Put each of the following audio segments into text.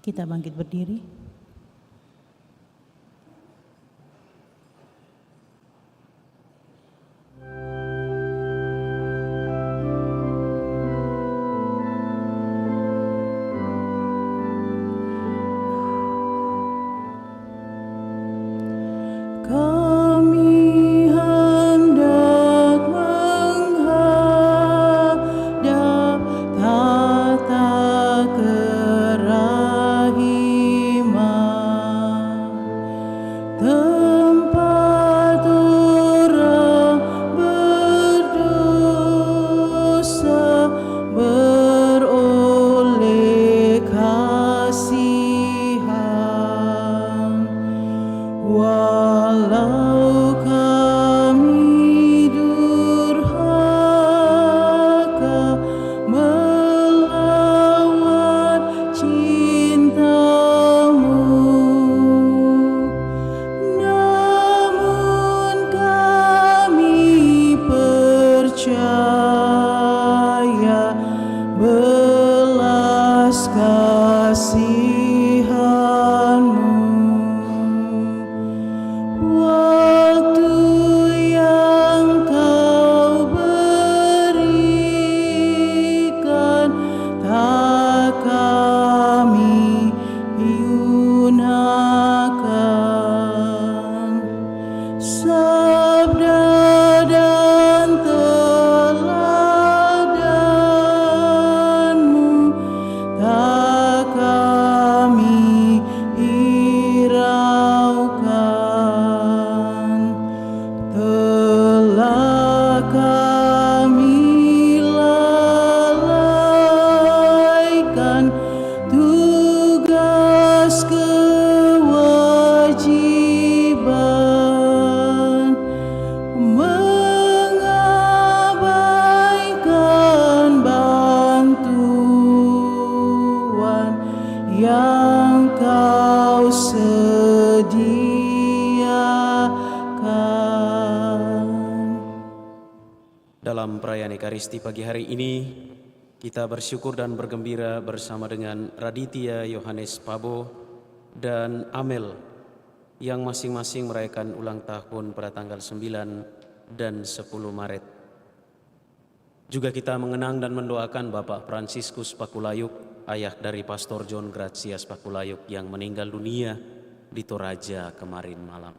Kita bangkit berdiri. Kami hendak menghadap tata kerahiman, tempat orang berdosa beroleh kasihan. Walau kami durhaka melawan cinta-Mu, namun kami percaya belas kasihan-Mu. Waktu yang Kau berikan tak kami gunakan. Sabda dan teladan-Mu tak kami hiraukan. Telah kami lalaikan tugas kewajiban, mengabaikan bantuan yang Kau sediakan. Dalam perayaan Ekaristi pagi hari ini, kita bersyukur dan bergembira bersama dengan Raditya Yohanes Pabo dan Amel yang masing-masing merayakan ulang tahun pada tanggal 9 dan 10 Maret. Juga kita mengenang dan mendoakan Bapak Fransiskus Pakulayuk, ayah dari Pastor John Gracias Pakulayuk yang meninggal dunia di Toraja kemarin malam.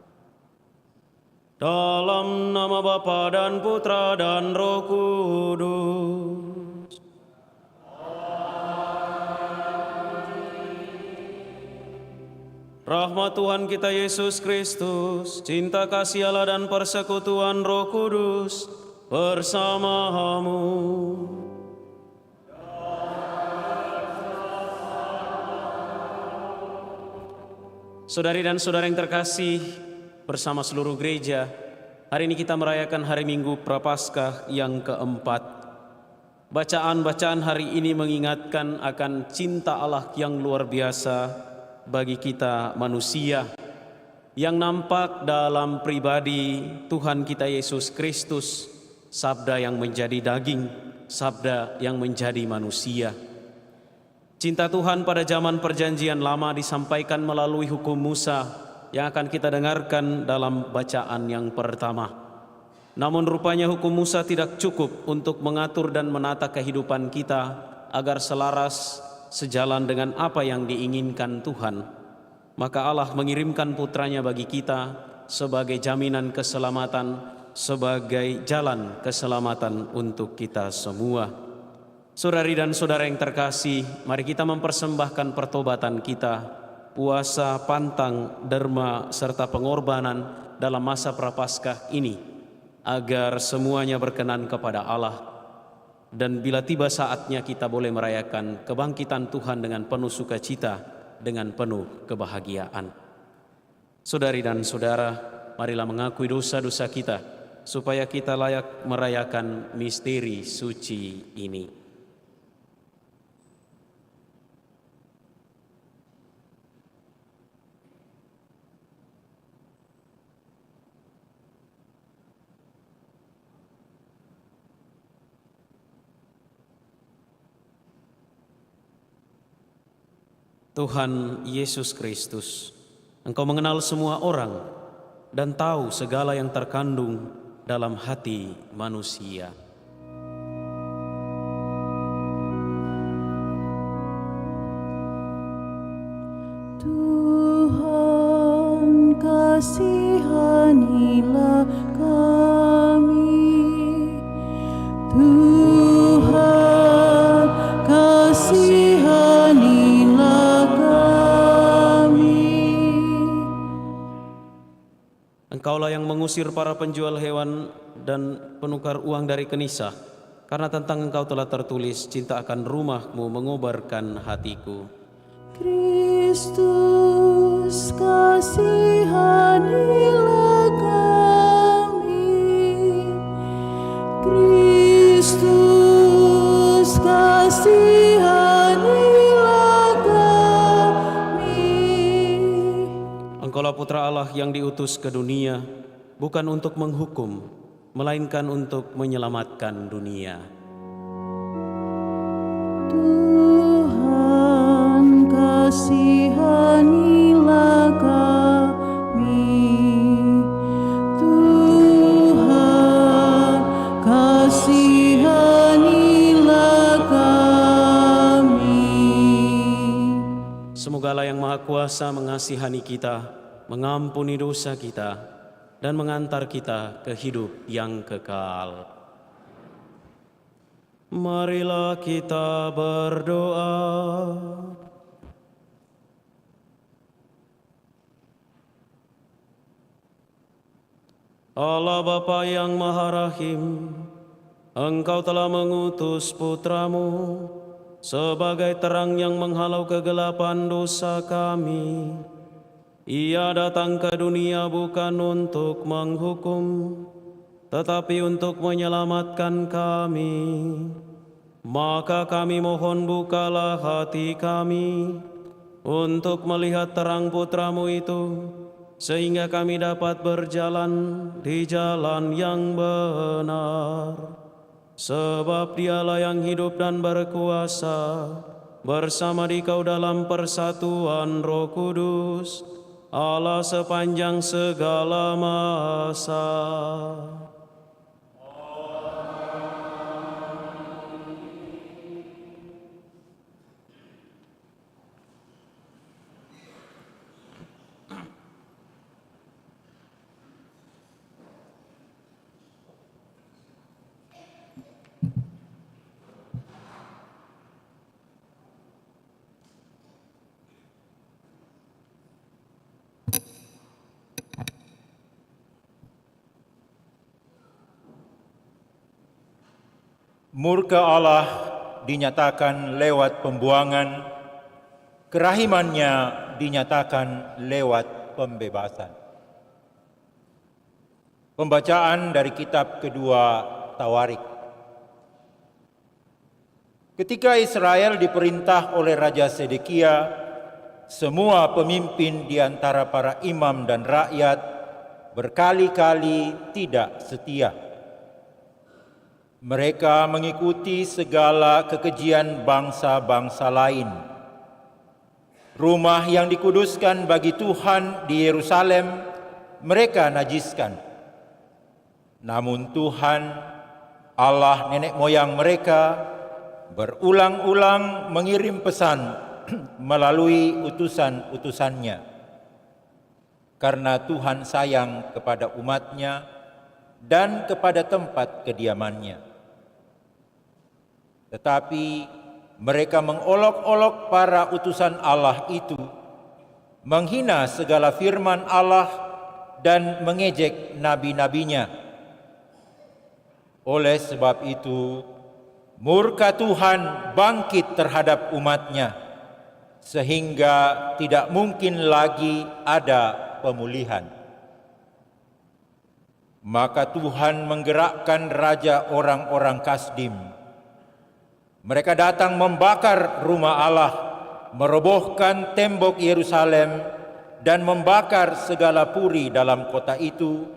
Dalam nama Bapa dan Putra dan Roh Kudus. Rahmat Tuhan kita Yesus Kristus, cinta kasih Allah dan persekutuan Roh Kudus bersamamu. Saudari dan saudara yang terkasih, bersama seluruh gereja, hari ini kita merayakan hari Minggu Prapaskah yang keempat. Bacaan-bacaan hari ini mengingatkan akan cinta Allah yang luar biasa bagi kita manusia, yang nampak dalam pribadi Tuhan kita Yesus Kristus, sabda yang menjadi daging, sabda yang menjadi manusia. Cinta Tuhan pada zaman perjanjian lama disampaikan melalui hukum Musa yang akan kita dengarkan dalam bacaan yang pertama. Namun rupanya hukum Musa tidak cukup untuk mengatur dan menata kehidupan kita agar selaras sejalan dengan apa yang diinginkan Tuhan. Maka Allah mengirimkan putranya bagi kita sebagai jaminan keselamatan, sebagai jalan keselamatan untuk kita semua. Saudari dan saudara yang terkasih, mari kita mempersembahkan pertobatan kita, puasa, pantang, derma, serta pengorbanan dalam masa Prapaskah ini, agar semuanya berkenan kepada Allah. Dan bila tiba saatnya kita boleh merayakan kebangkitan Tuhan dengan penuh sukacita, dengan penuh kebahagiaan. Saudari dan saudara, marilah mengakui dosa-dosa kita, supaya kita layak merayakan misteri suci ini. Tuhan Yesus Kristus, Engkau mengenal semua orang dan tahu segala yang terkandung dalam hati manusia. Tuhan, kasihanilah kami. Tuhan, kasihanilah kami. Engkaulah yang mengusir para penjual hewan dan penukar uang dari Kenisa, karena tentang Engkau telah tertulis, cinta akan rumah-Mu mengobarkan hatiku. Kristus, kasihanilah kami. Kristus, kasihanilah kami. Engkaulah Putra Allah yang diutus ke dunia, bukan untuk menghukum, melainkan untuk menyelamatkan dunia. Tuhan, kasihanilah kami. Tuhan, kasihanilah kami. Semogalah yang Maha Kuasa mengasihani kita, mengampuni dosa kita, dan mengantar kita ke hidup yang kekal. Marilah kita berdoa. Allah Bapa yang Maha Rahim, Engkau telah mengutus Putra-Mu sebagai terang yang menghalau kegelapan dosa kami. Ia datang ke dunia bukan untuk menghukum, tetapi untuk menyelamatkan kami. Maka kami mohon bukalah hati kami untuk melihat terang Putra-Mu itu, sehingga kami dapat berjalan di jalan yang benar. Sebab Dialah yang hidup dan berkuasa bersama Dikau dalam persatuan Roh Kudus, Allah sepanjang segala masa. Murka Allah dinyatakan lewat pembuangan, kerahimannya dinyatakan lewat pembebasan. Pembacaan dari kitab kedua Tawarik. Ketika Israel diperintah oleh Raja Sedekia, semua pemimpin di antara para imam dan rakyat berkali-kali tidak setia. Mereka mengikuti segala kekejian bangsa-bangsa lain. Rumah yang dikuduskan bagi Tuhan di Yerusalem mereka najiskan. Namun Tuhan, Allah nenek moyang mereka, berulang-ulang mengirim pesan melalui utusan-utusannya. Karena Tuhan sayang kepada umatnya dan kepada tempat kediamannya. Tetapi mereka mengolok-olok para utusan Allah itu, menghina segala firman Allah dan mengejek nabi-nabinya. Oleh sebab itu, murka Tuhan bangkit terhadap umatnya, sehingga tidak mungkin lagi ada pemulihan. Maka Tuhan menggerakkan raja orang-orang Kasdim. Mereka datang membakar rumah Allah, merobohkan tembok Yerusalem, dan membakar segala puri dalam kota itu,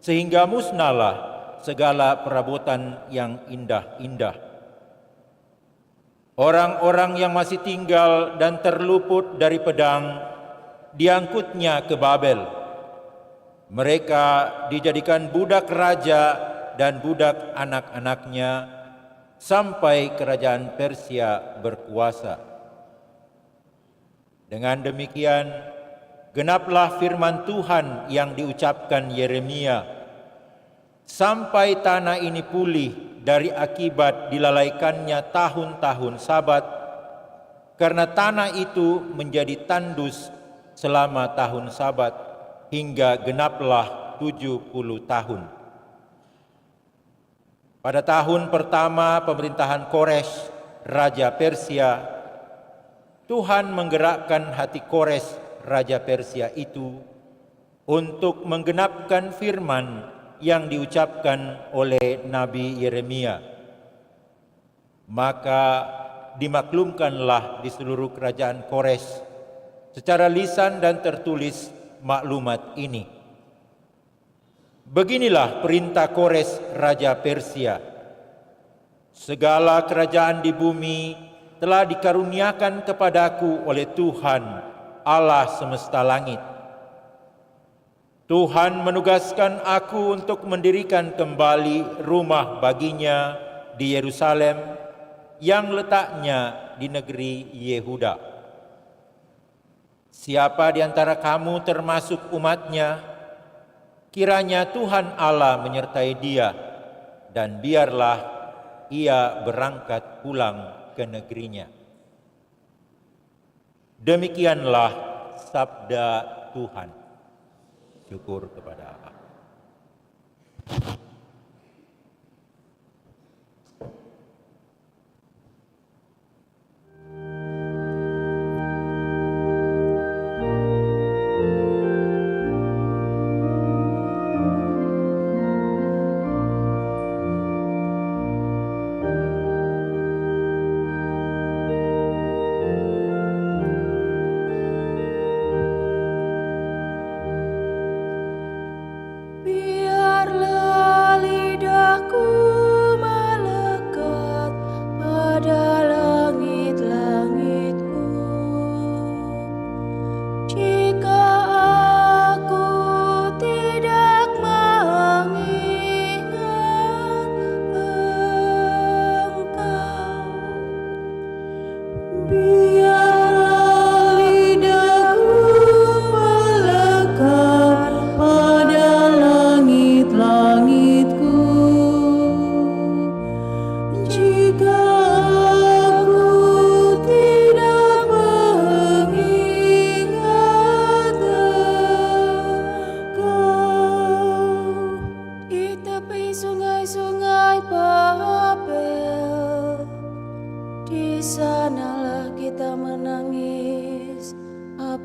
sehingga musnahlah segala perabotan yang indah-indah. Orang-orang yang masih tinggal dan terluput dari pedang diangkutnya ke Babel. Mereka dijadikan budak raja dan budak anak-anaknya sampai kerajaan Persia berkuasa. Dengan demikian, genaplah firman Tuhan yang diucapkan Yeremia, sampai tanah ini pulih dari akibat dilalaikannya tahun-tahun Sabat, karena tanah itu menjadi tandus selama tahun Sabat, hingga genaplah 70 tahun. Pada tahun pertama pemerintahan Kores, Raja Persia, Tuhan menggerakkan hati Kores, Raja Persia itu, untuk menggenapkan firman yang diucapkan oleh Nabi Yeremia. Maka dimaklumkanlah di seluruh kerajaan Kores secara lisan dan tertulis maklumat ini. Beginilah perintah Kores, Raja Persia. Segala kerajaan di bumi telah dikaruniakan kepadaku oleh Tuhan, Allah semesta langit. Tuhan menugaskan aku untuk mendirikan kembali rumah baginya di Yerusalem yang letaknya di negeri Yehuda. Siapa di antara kamu termasuk umatnya, kiranya Tuhan Allah menyertai dia, dan biarlah ia berangkat pulang ke negerinya. Demikianlah sabda Tuhan. Syukur kepada Allah.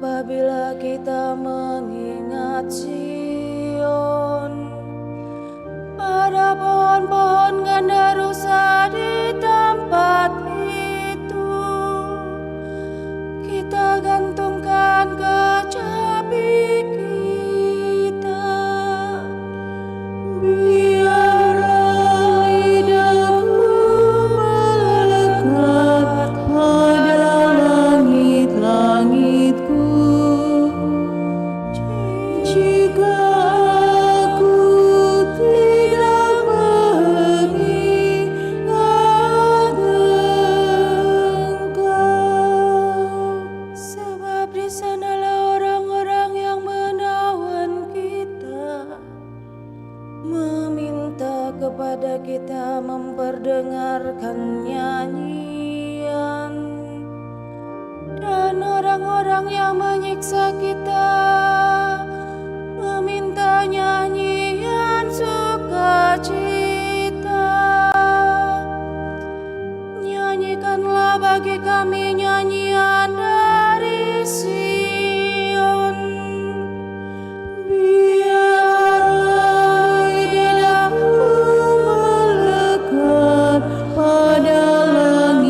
apabila kita mengingat Sion. Pada pohon-pohon ganda rusa di tempat itu, kita gantungkan kecapi kita. Biarlah lidahku melekat pada langit-langitku. Jika aku tidak mengingat Engkau, sebab di sanalah orang-orang yang menawan kita, meminta kepada kita memperdengarkan nyanyian, dan orang-orang yang menyiksa kita meminta nyanyian sukacita. Nyanyikanlah bagi kami nyanyian dari Sion. Biarlah lidahku melekat pada langit.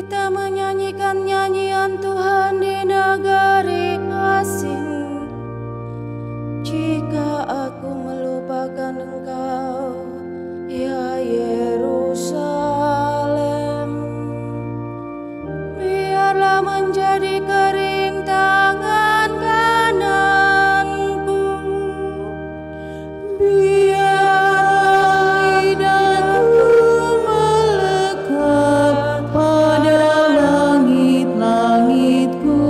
kita menyanyikan nyanyian Tuhan di negeri asing. Jika aku melupakan Engkau, ya Yerusalem, biarlah menjadi kering tangan kananku, biar lidahku melekat pada langit-langitku.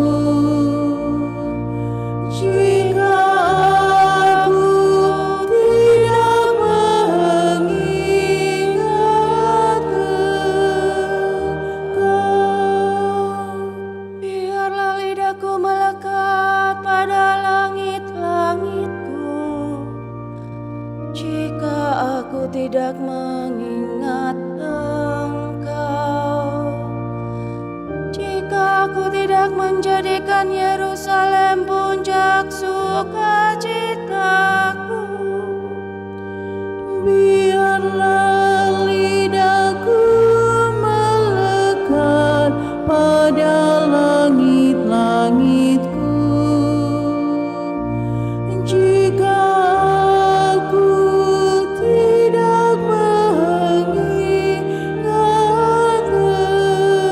Jika aku tidak mengingat Engkau, biarlah lidahku melekat pada langit-langitku. Jika aku tidak mengingat Engkau, jika aku tidak menjadikan Yerusalem puncak sukacitaku, biarlah lidahku melekat pada langit-langitku. Jika aku tidak mengingat Engkau.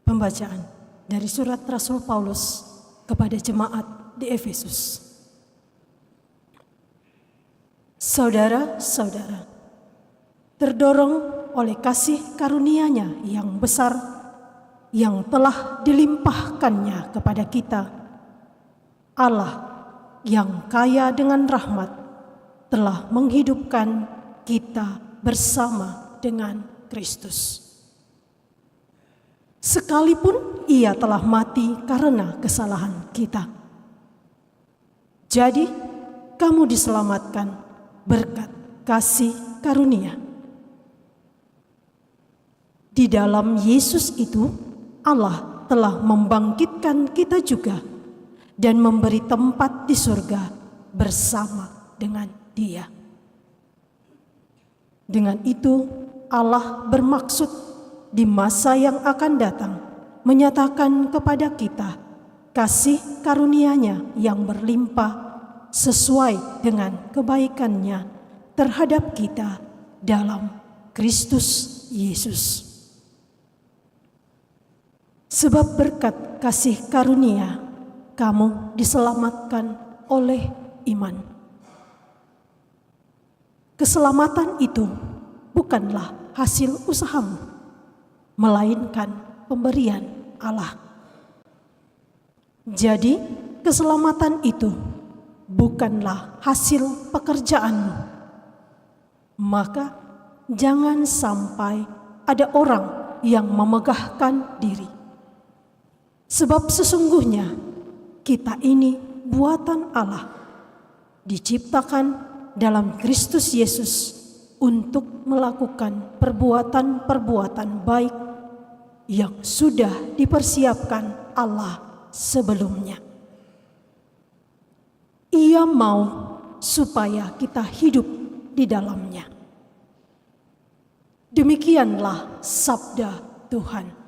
Pembacaan dari surat Rasul Paulus kepada jemaat di Efesus. Saudara-saudara, terdorong oleh kasih karunia-Nya yang besar yang telah dilimpahkannya kepada kita, Allah yang kaya dengan rahmat telah menghidupkan kita bersama dengan Kristus. Sekalipun Ia telah mati karena kesalahan kita. Jadi, kamu diselamatkan berkat kasih karunia. Di dalam Yesus itu, Allah telah membangkitkan kita juga dan memberi tempat di surga bersama dengan Dia. Dengan itu, Allah bermaksud di masa yang akan datang menyatakan kepada kita kasih karunia-Nya yang berlimpah sesuai dengan kebaikan-Nya terhadap kita dalam Kristus Yesus. Sebab berkat kasih karunia kamu diselamatkan oleh iman. Keselamatan itu bukanlah hasil usahamu, melainkan pemberian Allah. Jadi, keselamatan itu bukanlah hasil pekerjaanmu. Maka, jangan sampai ada orang yang memegahkan diri. Sebab sesungguhnya kita ini buatan Allah, diciptakan dalam Kristus Yesus untuk melakukan perbuatan-perbuatan baik yang sudah dipersiapkan Allah sebelumnya. Ia mau supaya kita hidup di dalamnya. Demikianlah sabda Tuhan.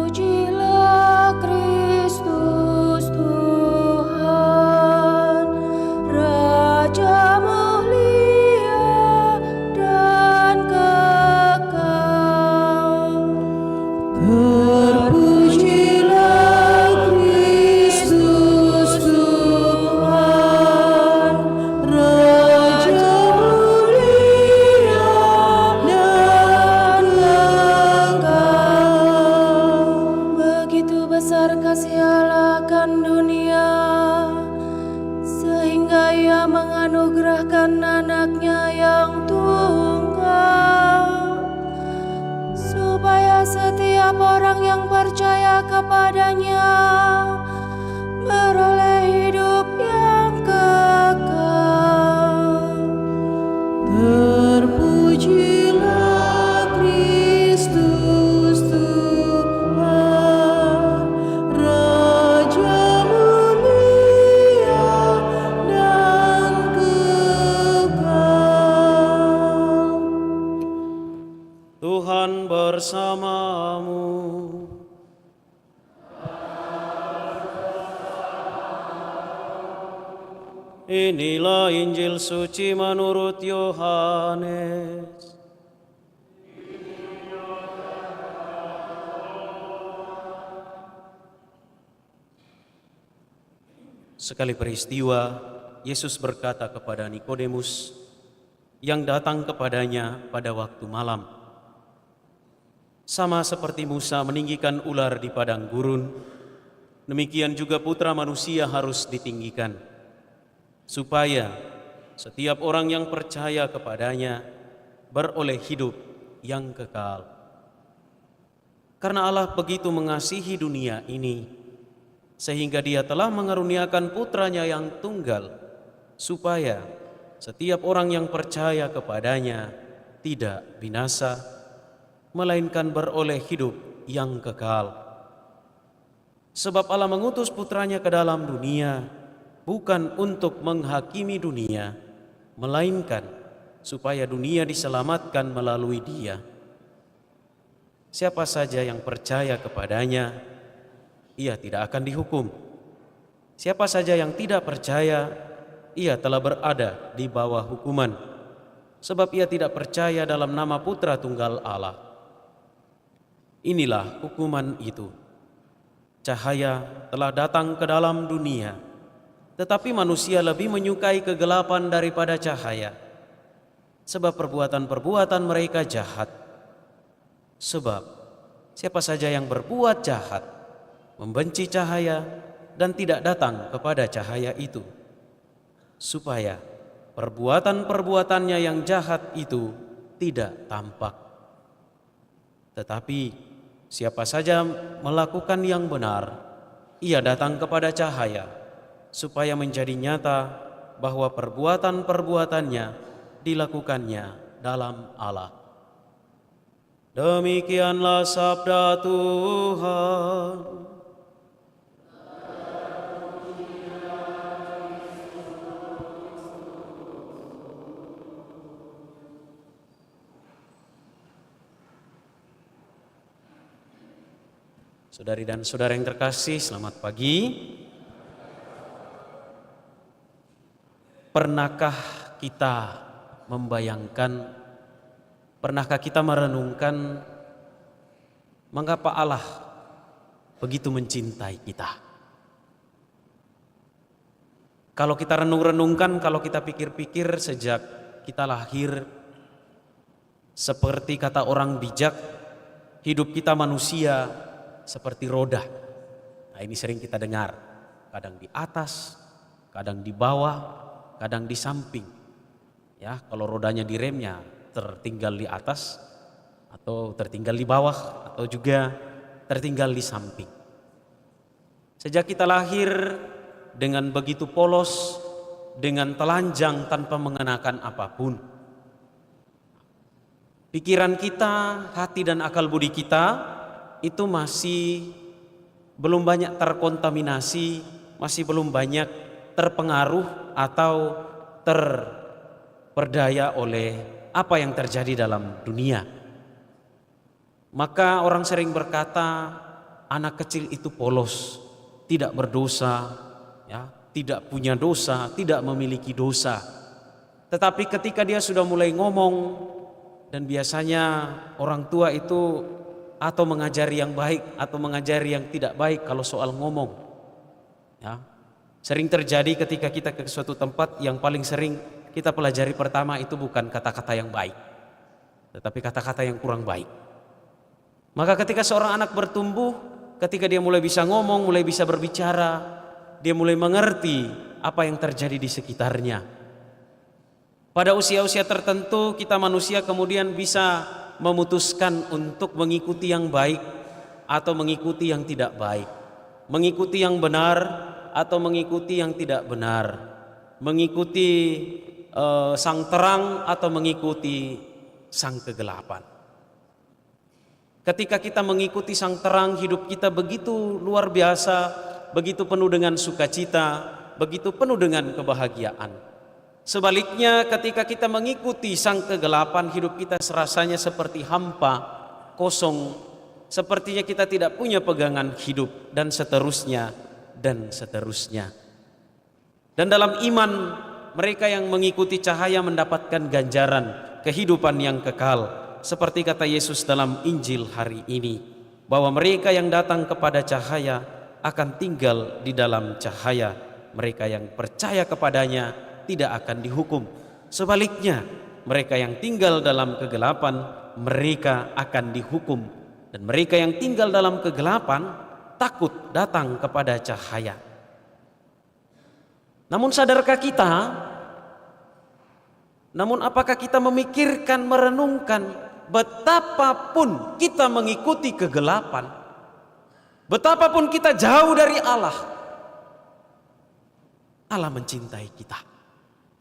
terpujilah Kristus Tuhan, Raja mulia dan kekal. Terpujilah Kristus Tuhan, Raja mulia dan kekal. Begitu besar kasih Allah akan dunia, sehingga Ia menganugerahkan anaknya yang tunggal, supaya setiap orang yang percaya kepadanya beroleh hidup yang kekal. Terpujilah Kristus Tuhan, Raja mulia dan kekal. Tuhan bersamamu. Inilah Injil suci menurut Yohanes. Sekali peristiwa, Yesus berkata kepada Nikodemus yang datang kepadanya pada waktu malam, "Sama seperti Musa meninggikan ular di padang gurun, demikian juga Putra Manusia harus ditinggikan, supaya setiap orang yang percaya kepadanya beroleh hidup yang kekal. Karena Allah begitu mengasihi dunia ini, sehingga Dia telah mengaruniakan Putranya yang tunggal, supaya setiap orang yang percaya kepadanya tidak binasa, melainkan beroleh hidup yang kekal. Sebab Allah mengutus Putranya ke dalam dunia, bukan untuk menghakimi dunia, melainkan supaya dunia diselamatkan melalui Dia. Siapa saja yang percaya kepadanya, ia tidak akan dihukum. Siapa saja yang tidak percaya, ia telah berada di bawah hukuman, sebab ia tidak percaya dalam nama Putra Tunggal Allah. Inilah hukuman itu. Cahaya telah datang ke dalam dunia, tetapi manusia lebih menyukai kegelapan daripada cahaya, sebab perbuatan-perbuatan mereka jahat. Sebab siapa saja yang berbuat jahat, membenci cahaya dan tidak datang kepada cahaya itu, supaya perbuatan-perbuatannya yang jahat itu tidak tampak. Tetapi siapa saja melakukan yang benar, ia datang kepada cahaya, supaya menjadi nyata bahwa perbuatan-perbuatannya dilakukannya dalam Allah. Demikianlah sabda Tuhan. Saudari dan saudara yang terkasih, selamat pagi. Pernahkah kita membayangkan, pernahkah kita merenungkan mengapa Allah begitu mencintai kita? Kalau kita renung-renungkan, kalau kita pikir-pikir sejak kita lahir, seperti kata orang bijak, hidup kita manusia seperti roda. Nah, ini sering kita dengar, kadang di atas, kadang di bawah, kadang di samping. Ya, kalau rodanya di remnya tertinggal di atas, atau tertinggal di bawah, atau juga tertinggal di samping. Sejak kita lahir dengan begitu polos, dengan telanjang tanpa mengenakan apapun. Pikiran kita, hati dan akal budi kita itu masih belum banyak terkontaminasi, masih belum banyak terpengaruh atau terperdaya oleh apa yang terjadi dalam dunia. Maka orang sering berkata, anak kecil itu polos, tidak berdosa, ya, tidak punya dosa, tidak memiliki dosa. Tetapi ketika dia sudah mulai ngomong, dan biasanya orang tua itu atau mengajari yang baik atau mengajari yang tidak baik kalau soal ngomong. Ya, sering terjadi ketika kita ke suatu tempat, yang paling sering kita pelajari pertama itu bukan kata-kata yang baik, tetapi kata-kata yang kurang baik. Maka ketika seorang anak bertumbuh, ketika dia mulai bisa ngomong, mulai bisa berbicara, dia mulai mengerti apa yang terjadi di sekitarnya. Pada usia-usia tertentu kita manusia kemudian bisa memutuskan untuk mengikuti yang baik atau mengikuti yang tidak baik, mengikuti yang benar atau mengikuti yang tidak benar, mengikuti sang terang atau mengikuti sang kegelapan. Ketika kita mengikuti sang terang, hidup kita begitu luar biasa, begitu penuh dengan sukacita, begitu penuh dengan kebahagiaan. Sebaliknya, ketika kita mengikuti sang kegelapan, hidup kita rasanya seperti hampa, kosong, sepertinya kita tidak punya pegangan hidup, dan seterusnya, dan seterusnya. Dan dalam iman, mereka yang mengikuti cahaya mendapatkan ganjaran kehidupan yang kekal. Seperti kata Yesus dalam Injil hari ini, bahwa mereka yang datang kepada cahaya akan tinggal di dalam cahaya. Mereka yang percaya kepadanya tidak akan dihukum. Sebaliknya, mereka yang tinggal dalam kegelapan, mereka akan dihukum. Dan mereka yang tinggal dalam kegelapan takut datang kepada cahaya. Namun sadarkah kita? Namun apakah kita memikirkan, merenungkan betapapun kita mengikuti kegelapan, betapapun kita jauh dari Allah, Allah mencintai kita.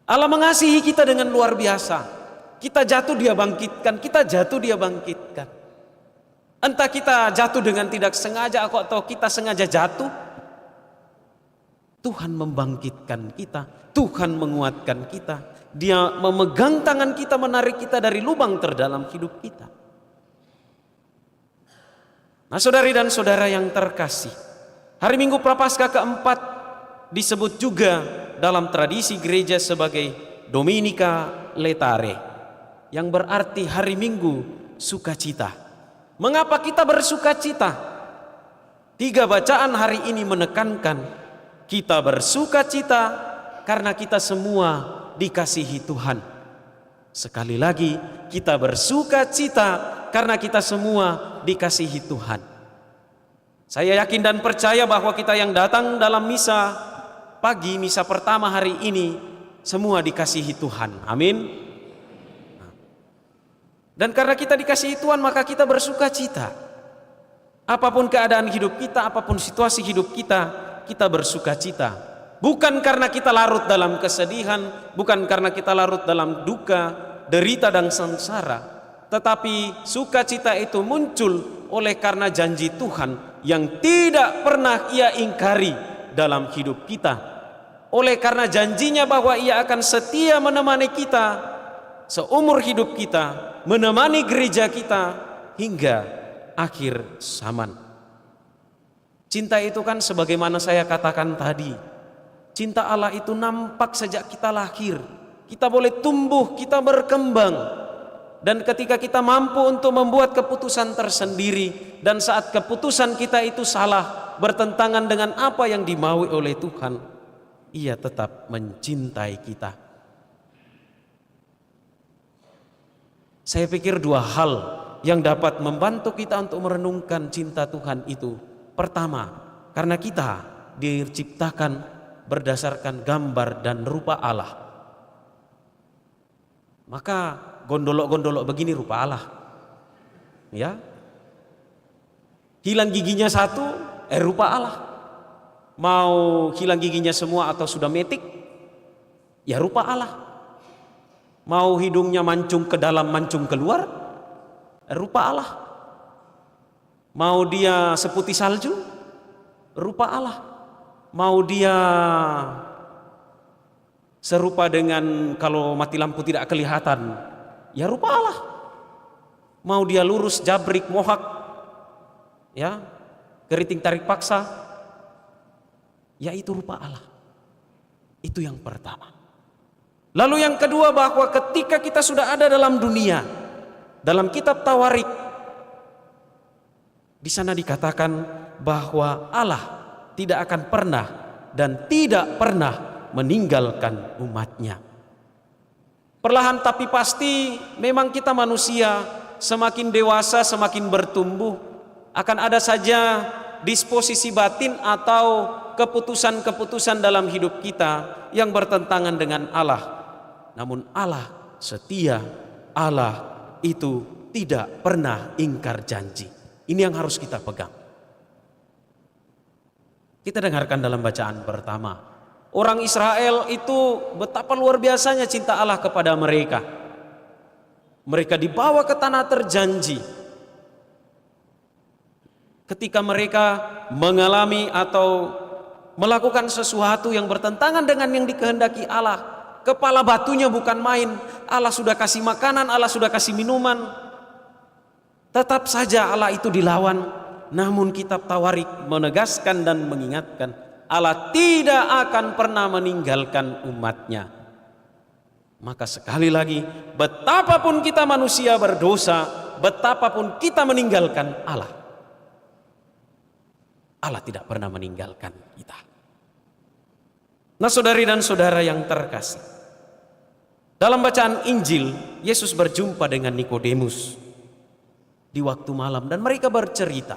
Allah mengasihi kita dengan luar biasa. Kita jatuh dia bangkitkan, kita jatuh dia bangkitkan. Entah kita jatuh dengan tidak sengaja atau kita sengaja jatuh, Tuhan membangkitkan kita, Tuhan menguatkan kita. Dia memegang tangan kita, menarik kita dari lubang terdalam hidup kita. Nah, saudari dan saudara yang terkasih, hari Minggu Prapaskah keempat disebut juga dalam tradisi gereja sebagai Dominika Laetare, yang berarti hari Minggu sukacita. Mengapa kita bersukacita? 3 bacaan hari ini menekankan kita bersukacita karena kita semua dikasihi Tuhan. Sekali lagi, kita bersukacita karena kita semua dikasihi Tuhan. Saya yakin dan percaya bahwa kita yang datang dalam misa pagi, misa pertama hari ini, semua dikasihi Tuhan. Amin. Dan karena kita dikasihi Tuhan, maka kita bersukacita. Apapun keadaan hidup kita, apapun situasi hidup kita, kita bersukacita. Bukan karena kita larut dalam kesedihan, bukan karena kita larut dalam duka, derita dan sengsara, tetapi sukacita itu muncul oleh karena janji Tuhan yang tidak pernah Ia ingkari dalam hidup kita. Oleh karena janjinya bahwa Ia akan setia menemani kita seumur hidup kita, menemani gereja kita hingga akhir zaman. Cinta itu kan sebagaimana saya katakan tadi, cinta Allah itu nampak sejak kita lahir. Kita boleh tumbuh, kita berkembang. Dan ketika kita mampu untuk membuat keputusan tersendiri, dan saat keputusan kita itu salah, bertentangan dengan apa yang dimaui oleh Tuhan, Ia tetap mencintai kita. Saya pikir 2 hal yang dapat membantu kita untuk merenungkan cinta Tuhan itu. Pertama, karena kita diciptakan berdasarkan gambar dan rupa Allah, maka gondolok-gondolok begini rupa Allah, ya. Hilang giginya 1, rupa Allah. Mau hilang giginya semua atau sudah metik, ya rupa Allah. Mau hidungnya mancung ke dalam, mancung keluar, rupa Allah. Mau dia seputih salju, rupa Allah. Mau dia serupa dengan kalau mati lampu tidak kelihatan, ya rupa Allah. Mau dia lurus, jabrik, mohak, ya, keriting tarik paksa, ya itu rupa Allah. Itu yang pertama. Lalu yang kedua, bahwa ketika kita sudah ada dalam dunia, dalam kitab Tawarik, di sana dikatakan bahwa Allah tidak akan pernah dan tidak pernah meninggalkan umatnya. Perlahan tapi pasti memang kita manusia semakin dewasa, semakin bertumbuh, akan ada saja disposisi batin atau keputusan-keputusan dalam hidup kita yang bertentangan dengan Allah. Namun Allah setia, Allah itu tidak pernah ingkar janji. Ini yang harus kita pegang. Kita dengarkan dalam bacaan pertama. Orang Israel itu betapa luar biasanya cinta Allah kepada mereka. Mereka dibawa ke tanah terjanji. Ketika mereka mengalami atau melakukan sesuatu yang bertentangan dengan yang dikehendaki Allah, kepala batunya bukan main. Allah sudah kasih makanan, Allah sudah kasih minuman. Tetap saja Allah itu dilawan. Namun kitab Tawarik menegaskan dan mengingatkan, Allah tidak akan pernah meninggalkan umatnya. Maka sekali lagi, betapapun kita manusia berdosa, betapapun kita meninggalkan Allah, Allah tidak pernah meninggalkan kita. Nah, saudari dan saudara yang terkasih, dalam bacaan Injil, Yesus berjumpa dengan Nikodemus di waktu malam dan mereka bercerita.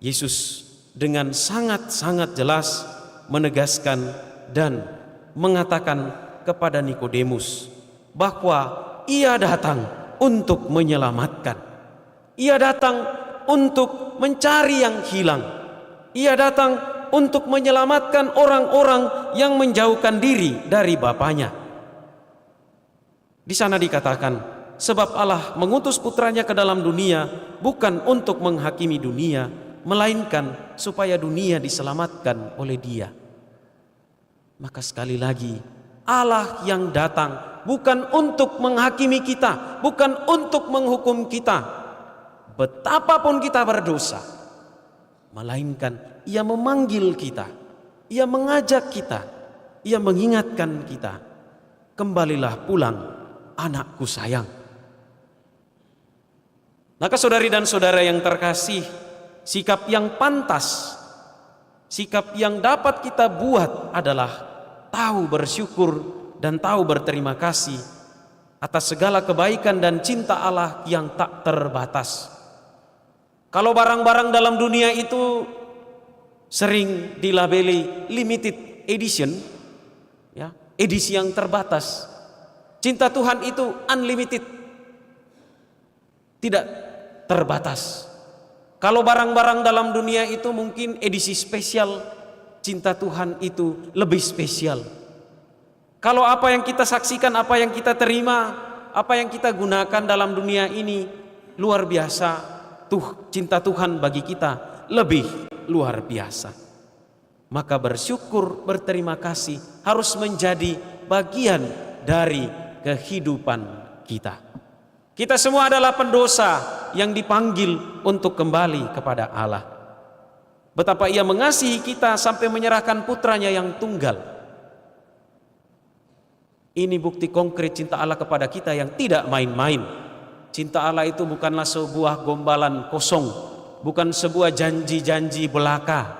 Yesus dengan sangat-sangat jelas menegaskan dan mengatakan kepada Nikodemus bahwa ia datang untuk menyelamatkan. Ia datang untuk mencari yang hilang. Ia datang untuk menyelamatkan orang-orang yang menjauhkan diri dari Bapanya. Di sana dikatakan, sebab Allah mengutus putranya ke dalam dunia bukan untuk menghakimi dunia, melainkan supaya dunia diselamatkan oleh Dia. Maka sekali lagi, Allah yang datang bukan untuk menghakimi kita, bukan untuk menghukum kita, betapapun kita berdosa, melainkan Ia memanggil kita, Ia mengajak kita, Ia mengingatkan kita, kembalilah pulang anakku sayang. Maka saudari dan saudara yang terkasih, sikap yang pantas, sikap yang dapat kita buat adalah tahu bersyukur dan tahu berterima kasih atas segala kebaikan dan cinta Allah yang tak terbatas. Kalau barang-barang dalam dunia itu sering dilabeli limited edition, ya, edisi yang terbatas. Cinta Tuhan itu unlimited, tidak terbatas. Kalau barang-barang dalam dunia itu mungkin edisi spesial, cinta Tuhan itu lebih spesial. Kalau apa yang kita saksikan, apa yang kita terima, apa yang kita gunakan dalam dunia ini luar biasa, cinta Tuhan bagi kita lebih luar biasa. Maka bersyukur, berterima kasih harus menjadi bagian dari kehidupan kita. Kita semua adalah pendosa yang dipanggil untuk kembali kepada Allah. Betapa Ia mengasihi kita sampai menyerahkan putranya yang tunggal. Ini bukti konkret cinta Allah kepada kita yang tidak main-main. Cinta Allah itu bukanlah sebuah gombalan kosong, bukan sebuah janji-janji belaka,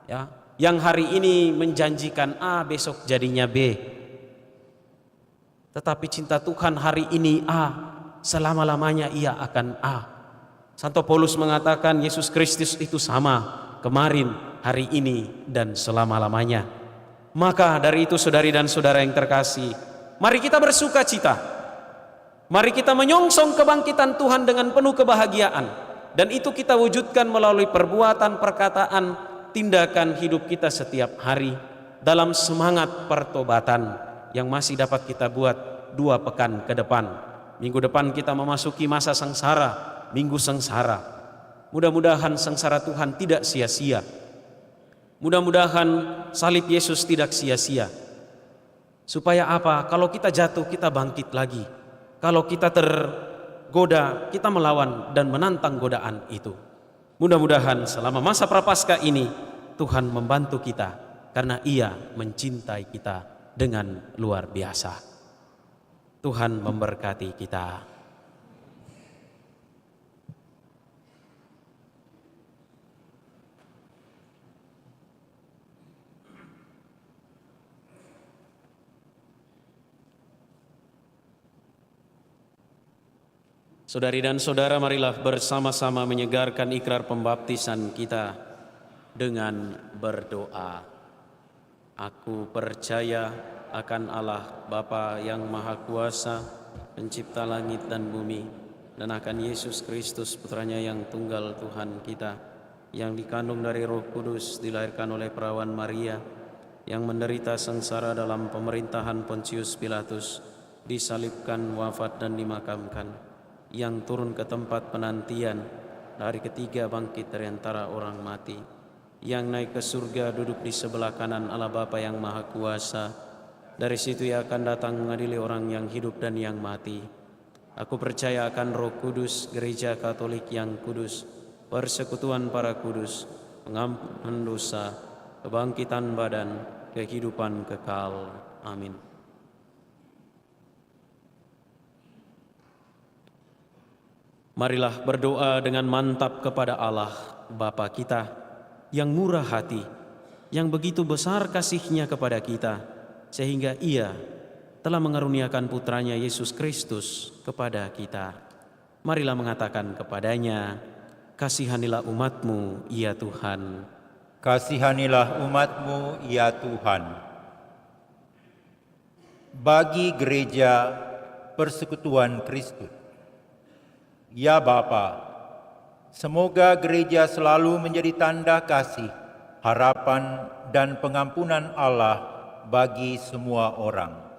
ya, yang hari ini menjanjikan A, besok jadinya B. Tetapi cinta Tuhan hari ini A, selama-lamanya Ia akan A. Santo Paulus mengatakan Yesus Kristus itu sama kemarin, hari ini, dan selama-lamanya. Maka dari itu saudari dan saudara yang terkasih, mari kita bersuka cita. Mari kita menyongsong kebangkitan Tuhan dengan penuh kebahagiaan. Dan itu kita wujudkan melalui perbuatan, perkataan, tindakan hidup kita setiap hari dalam semangat pertobatan yang masih dapat kita buat 2 pekan ke depan. Minggu depan kita memasuki masa sengsara, minggu sengsara. Mudah-mudahan sengsara Tuhan tidak sia-sia. Mudah-mudahan salib Yesus tidak sia-sia. Supaya apa? Kalau kita jatuh, kita bangkit lagi. Kalau kita tergoda, kita melawan dan menantang godaan itu. Mudah-mudahan selama masa Prapaskah ini Tuhan membantu kita karena Ia mencintai kita dengan luar biasa. Tuhan memberkati kita. Saudari dan saudara, marilah bersama-sama menyegarkan ikrar pembaptisan kita dengan berdoa. Aku percaya akan Allah Bapa yang Maha Kuasa, pencipta langit dan bumi, dan akan Yesus Kristus putranya yang tunggal Tuhan kita, yang dikandung dari Roh Kudus, dilahirkan oleh perawan Maria, yang menderita sengsara dalam pemerintahan Pontius Pilatus, disalibkan, wafat dan dimakamkan, yang turun ke tempat penantian, hari ketiga bangkit dari antara orang mati, yang naik ke surga, duduk di sebelah kanan Allah Bapa yang Maha Kuasa. Dari situ Ia akan datang mengadili orang yang hidup dan yang mati. Aku percaya akan Roh Kudus, Gereja Katolik yang kudus, persekutuan para kudus, pengampunan dosa, kebangkitan badan, kehidupan kekal. Amin. Marilah berdoa dengan mantap kepada Allah, Bapa kita, yang murah hati, yang begitu besar kasih-Nya kepada kita, sehingga Ia telah mengaruniakan putranya Yesus Kristus kepada kita. Marilah mengatakan kepadanya, kasihanilah umat-Mu, ya Tuhan. Kasihanilah umat-Mu, ya Tuhan. Bagi gereja persekutuan Kristus, ya Bapa, semoga gereja selalu menjadi tanda kasih, harapan, dan pengampunan Allah bagi semua orang.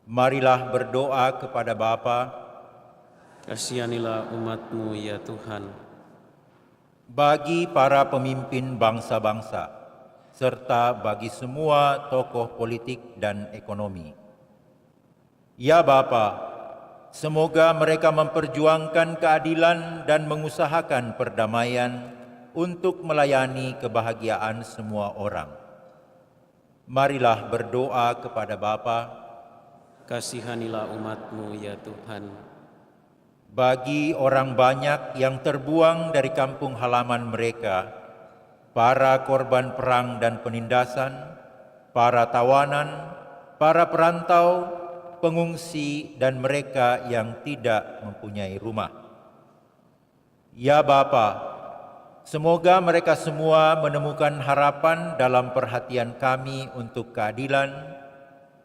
Marilah berdoa kepada Bapa. Kasihanilah umat-Mu, ya Tuhan. Bagi para pemimpin bangsa-bangsa, serta bagi semua tokoh politik dan ekonomi. Ya Bapa, semoga mereka memperjuangkan keadilan dan mengusahakan perdamaian untuk melayani kebahagiaan semua orang. Marilah berdoa kepada Bapa. Kasihanilah umat-Mu, ya Tuhan. Bagi orang banyak yang terbuang dari kampung halaman mereka, para korban perang dan penindasan, para tawanan, para perantau, pengungsi, dan mereka yang tidak mempunyai rumah. Ya Bapa, semoga mereka semua menemukan harapan dalam perhatian kami untuk keadilan.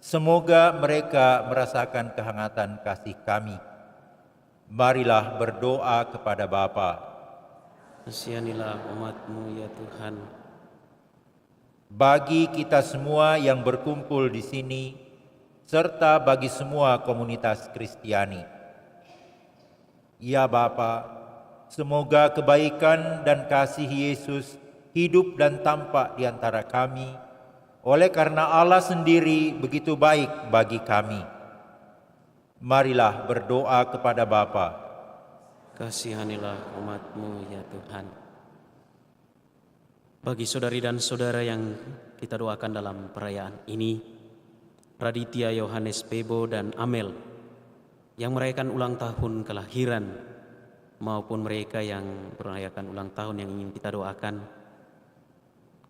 Semoga mereka merasakan kehangatan kasih kami. Marilah berdoa kepada Bapa. Kasihanilah umat-Mu, ya Tuhan. Bagi kita semua yang berkumpul di sini, serta bagi semua komunitas Kristiani. Ya Bapa, semoga kebaikan dan kasih Yesus hidup dan tampak di antara kami, oleh karena Allah sendiri begitu baik bagi kami. Marilah berdoa kepada Bapa. Kasihanilah umat-Mu, ya Tuhan. Bagi saudari dan saudara yang kita doakan dalam perayaan ini, Raditya Yohanes Pebo dan Amel, yang merayakan ulang tahun kelahiran, maupun mereka yang merayakan ulang tahun yang ingin kita doakan.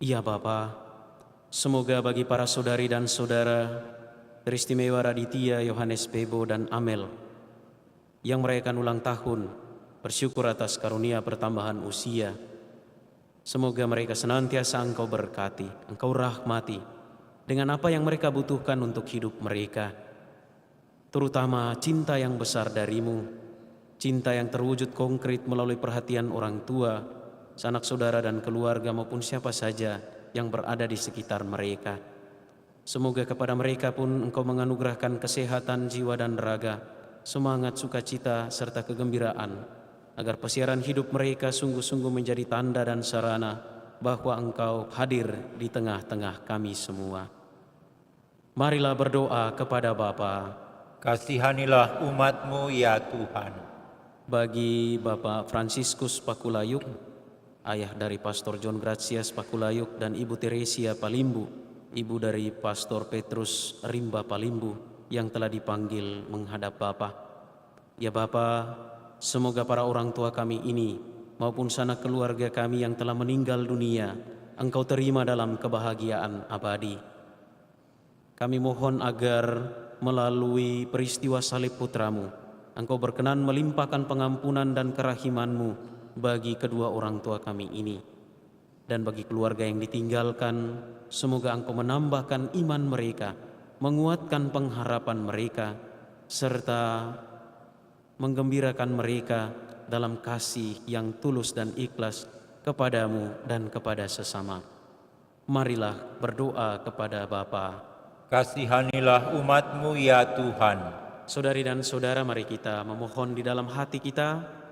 Ya Bapa, semoga bagi para saudari dan saudara teristimewa Raditya Yohanes Pebo dan Amel yang merayakan ulang tahun, bersyukur atas karunia pertambahan usia. Semoga mereka senantiasa Engkau berkati, Engkau rahmati dengan apa yang mereka butuhkan untuk hidup mereka, terutama cinta yang besar dari-Mu, cinta yang terwujud konkret melalui perhatian orang tua, sanak saudara dan keluarga maupun siapa saja yang berada di sekitar mereka. Semoga kepada mereka pun Engkau menganugerahkan kesehatan jiwa dan raga, semangat, sukacita, serta kegembiraan, agar persiaran hidup mereka sungguh-sungguh menjadi tanda dan sarana bahwa Engkau hadir di tengah-tengah kami semua. Marilah berdoa kepada Bapa. Kasihanilah umat-Mu, ya Tuhan. Bagi Bapak Fransiskus Pakulayuk, ayah dari Pastor John Gratias Pakulayuk dan Ibu Teresia Palimbu, ibu dari Pastor Petrus Rimba Palimbu yang telah dipanggil menghadap Bapa. Ya Bapa, semoga para orang tua kami ini maupun sanak keluarga kami yang telah meninggal dunia, Engkau terima dalam kebahagiaan abadi. Kami mohon agar melalui peristiwa salib putra-Mu, Engkau berkenan melimpahkan pengampunan dan kerahiman-Mu bagi kedua orang tua kami ini. Dan bagi keluarga yang ditinggalkan, semoga Engkau menambahkan iman mereka, menguatkan pengharapan mereka, serta menggembirakan mereka dalam kasih yang tulus dan ikhlas kepadamu dan kepada sesama. Marilah berdoa kepada Bapa. Kasihanilah umat-Mu ya Tuhan. Saudari dan saudara, mari kita memohon di dalam hati kita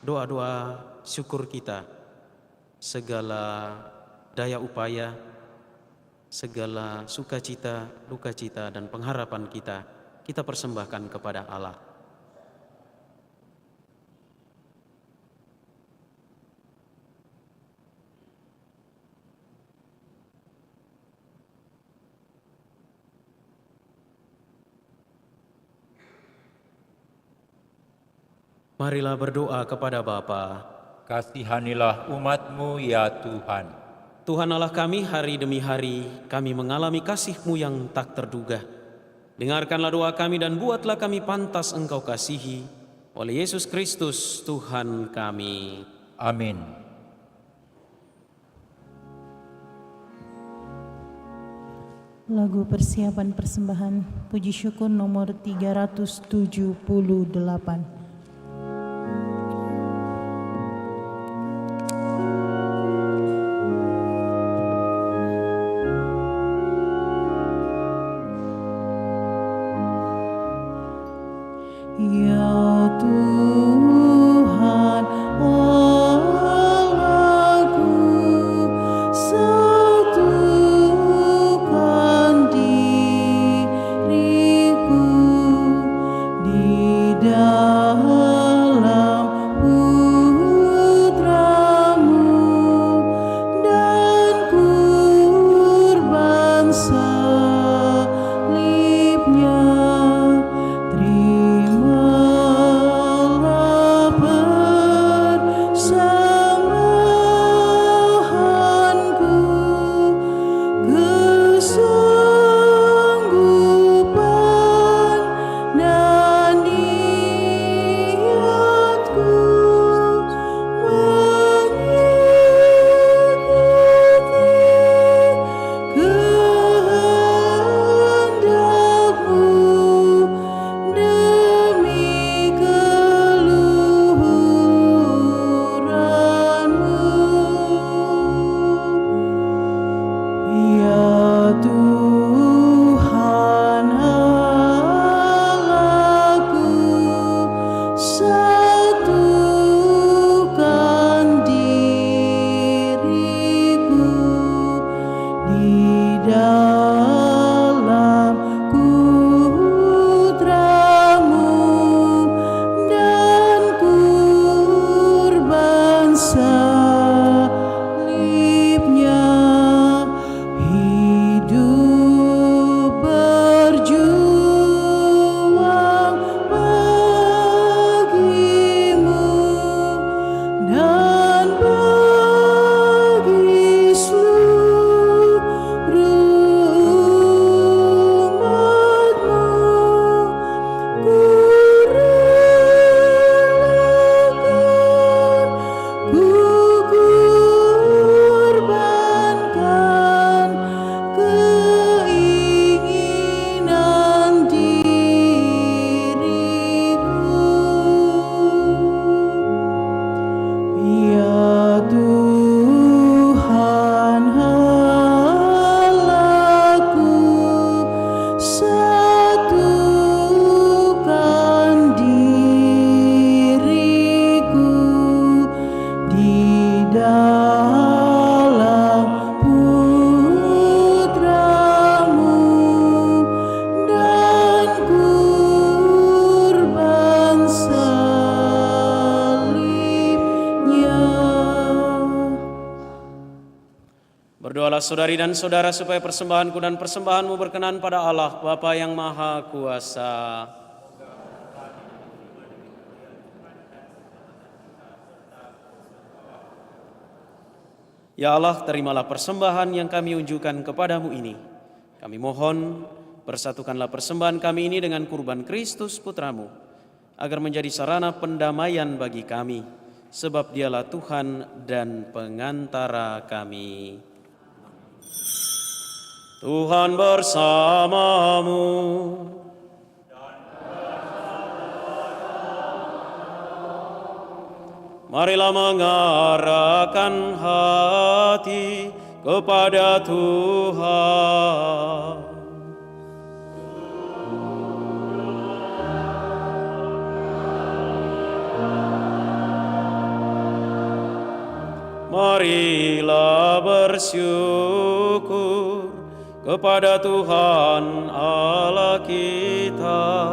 doa-doa syukur kita, segala daya upaya, segala sukacita, dukacita, dan pengharapan kita persembahkan kepada Allah. Marilah berdoa kepada Bapa. Kasihanilah umat-Mu ya Tuhan. Tuhan Allah kami, hari demi hari kami mengalami kasih-Mu yang tak terduga. Dengarkanlah doa kami dan buatlah kami pantas Engkau kasihi. Oleh Yesus Kristus Tuhan kami. Amin. Lagu persiapan persembahan puji syukur nomor 378. Ya Tuhan Allahku, satukan diriku di dalam putra-Mu dan kurban salibnya. Terimalah persembahanku, kesanggupan dan niatku mengikuti kehendak-Mu demi keluhuran-Mu. Ya Tuhan Allahku, satukan diriku di dalam putra-Mu dan kurban salibnya. Hidup berjuang bagi-Mu dan bagi seluruh umat-Mu. Ku relakan, ku kurbankan keinginan diriku. Ya Tuhan Allahku, satukan diriku di dalam putra-Mu dan kurban salibnya. Berdoalah saudari dan saudara supaya persembahanku dan persembahanmu berkenan pada Allah Bapa yang Maha Kuasa. Ya Allah, terimalah persembahan yang kami unjukkan kepadamu ini. Kami mohon, persatukanlah persembahan kami ini dengan kurban Kristus Putramu, agar menjadi sarana pendamaian bagi kami, sebab Dialah Tuhan dan pengantara kami. Tuhan bersamamu. Marilah mengarahkan hati kepada Tuhan. Marilah bersyukur kepada Tuhan Allah kita.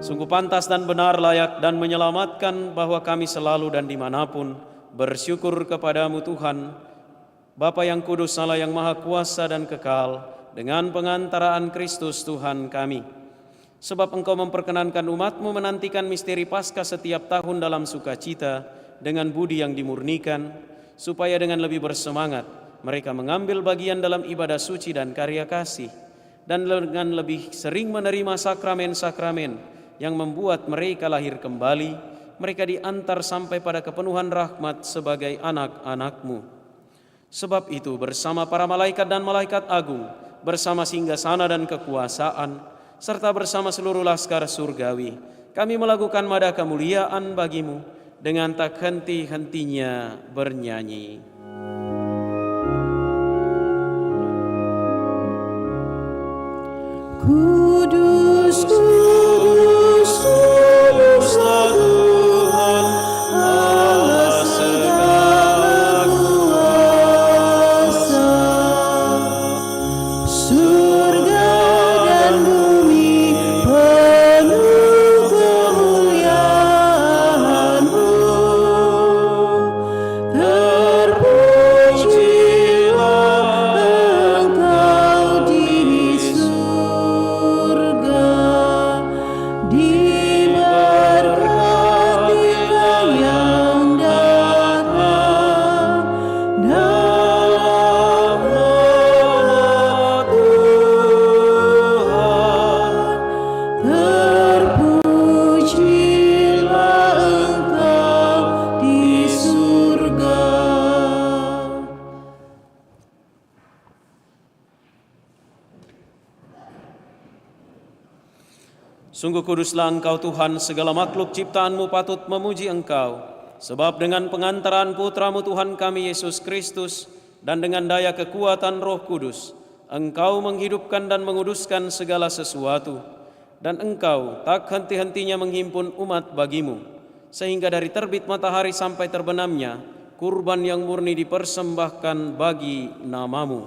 Sungguh pantas dan benar, layak dan menyelamatkan bahwa kami selalu dan dimanapun bersyukur kepadamu Tuhan, Bapa yang kudus, Allah yang maha kuasa dan kekal, dengan pengantaraan Kristus Tuhan kami. Sebab Engkau memperkenankan umat-Mu menantikan misteri Paskah setiap tahun dalam sukacita, dengan budi yang dimurnikan, supaya dengan lebih bersemangat mereka mengambil bagian dalam ibadah suci dan karya kasih, dan dengan lebih sering menerima sakramen-sakramen yang membuat mereka lahir kembali, mereka diantar sampai pada kepenuhan rahmat sebagai anak-anak-Mu. Sebab itu bersama para malaikat dan malaikat agung, bersama singgasana dan kekuasaan, serta bersama seluruh laskar surgawi, kami melakukan mada kemuliaan bagi-Mu dengan tak henti-hentinya bernyanyi. Kudus, kudus, kuduslah Tuhan, Allah segala kuasa. Surga dan bumi penuh kemuliaan-Mu. Terpujilah Engkau di surga, diberkatilah yang datang dalam nama Tuhan. Terpujilah Engkau di surga. Sungguh kuduslah Engkau Tuhan, segala makhluk ciptaan-Mu patut memuji Engkau. Sebab dengan pengantaran Putra-Mu Tuhan kami Yesus Kristus, dan dengan daya kekuatan Roh Kudus, Engkau menghidupkan dan menguduskan segala sesuatu. Dan Engkau tak henti-hentinya menghimpun umat bagi-Mu, sehingga dari terbit matahari sampai terbenamnya, kurban yang murni dipersembahkan bagi nama-Mu.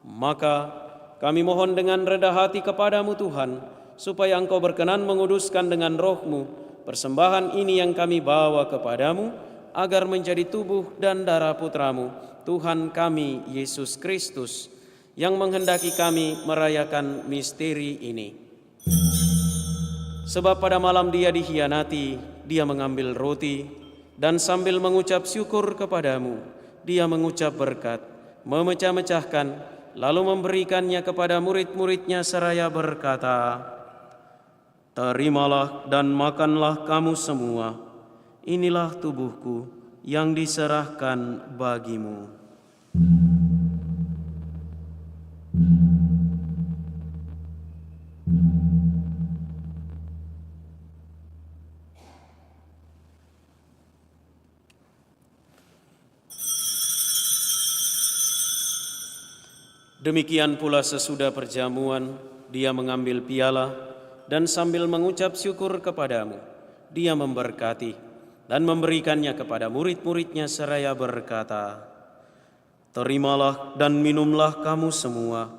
Maka kami mohon dengan rendah hati kepadamu Tuhan, supaya Engkau berkenan menguduskan dengan Roh-Mu persembahan ini yang kami bawa kepadamu, agar menjadi tubuh dan darah Putra-Mu, Tuhan kami Yesus Kristus, yang menghendaki kami merayakan misteri ini. Sebab pada malam Dia dikhianati, Dia mengambil roti, dan sambil mengucap syukur kepadamu, Dia mengucap berkat, memecah-mecahkan, lalu memberikannya kepada murid-muridnya seraya berkata, "Terimalah dan makanlah kamu semua, inilah tubuhku yang diserahkan bagimu." Demikian pula sesudah perjamuan, Dia mengambil piala, dan sambil mengucap syukur kepadamu, Dia memberkati dan memberikannya kepada murid-muridnya seraya berkata, "Terimalah dan minumlah kamu semua,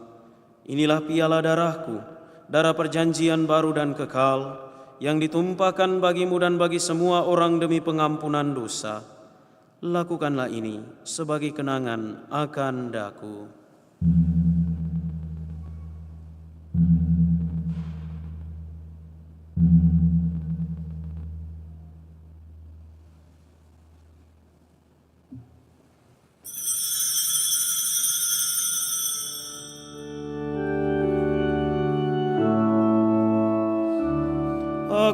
inilah piala darahku, darah perjanjian baru dan kekal, yang ditumpahkan bagimu dan bagi semua orang demi pengampunan dosa. Lakukanlah ini sebagai kenangan akan daku."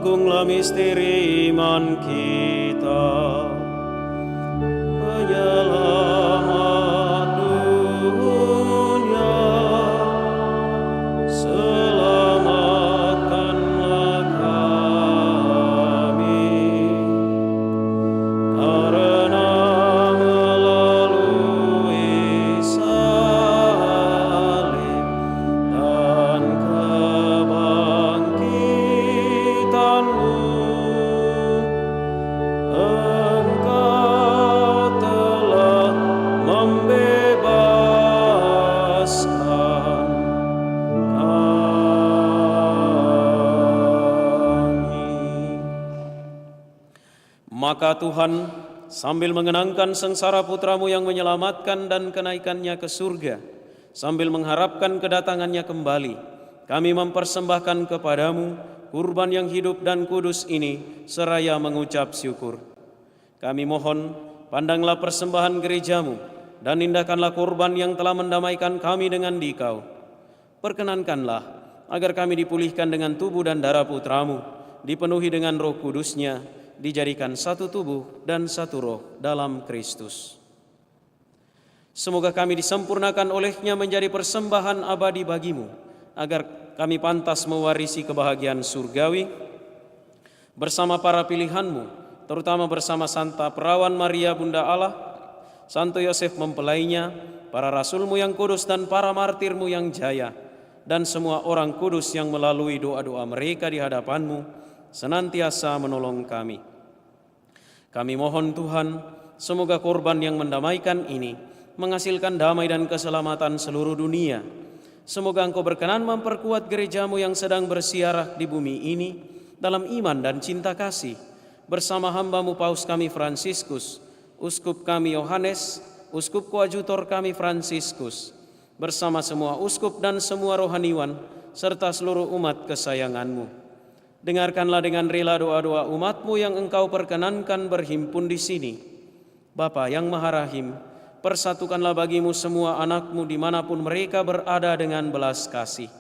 Agunglah misteri iman kita, penyelamat dunia. Maka Tuhan, sambil mengenangkan sengsara putramu yang menyelamatkan dan kenaikannya ke surga, sambil mengharapkan kedatangannya kembali, kami mempersembahkan kepadamu kurban yang hidup dan kudus ini seraya mengucap syukur. Kami mohon, pandanglah persembahan gerejamu dan indahkanlah kurban yang telah mendamaikan kami dengan Dikau. Perkenankanlah agar kami dipulihkan dengan tubuh dan darah putramu, dipenuhi dengan Roh Kudus-Nya, dijadikan satu tubuh dan satu roh dalam Kristus. Semoga kami disempurnakan oleh-Nya menjadi persembahan abadi bagimu, agar kami pantas mewarisi kebahagiaan surgawi bersama para pilihan-Mu, terutama bersama Santa Perawan Maria Bunda Allah, Santo Yosef mempelainya, para rasul-Mu yang kudus dan para martir-Mu yang jaya, dan semua orang kudus yang melalui doa-doa mereka di hadapan-Mu senantiasa menolong kami. Kami mohon Tuhan, semoga kurban yang mendamaikan ini menghasilkan damai dan keselamatan seluruh dunia. Semoga Engkau berkenan memperkuat gereja-Mu yang sedang bersiarah di bumi ini dalam iman dan cinta kasih, bersama hamba-Mu Paus kami Fransiskus, Uskup kami Yohanes, Uskup Koadjutor kami Fransiskus, bersama semua uskup dan semua rohaniwan, serta seluruh umat kesayangan-Mu. Dengarkanlah dengan rela doa-doa umat-Mu yang Engkau perkenankan berhimpun di sini. Bapa yang Maha Rahim, persatukanlah bagimu semua anak-Mu dimanapun mereka berada dengan belas kasih.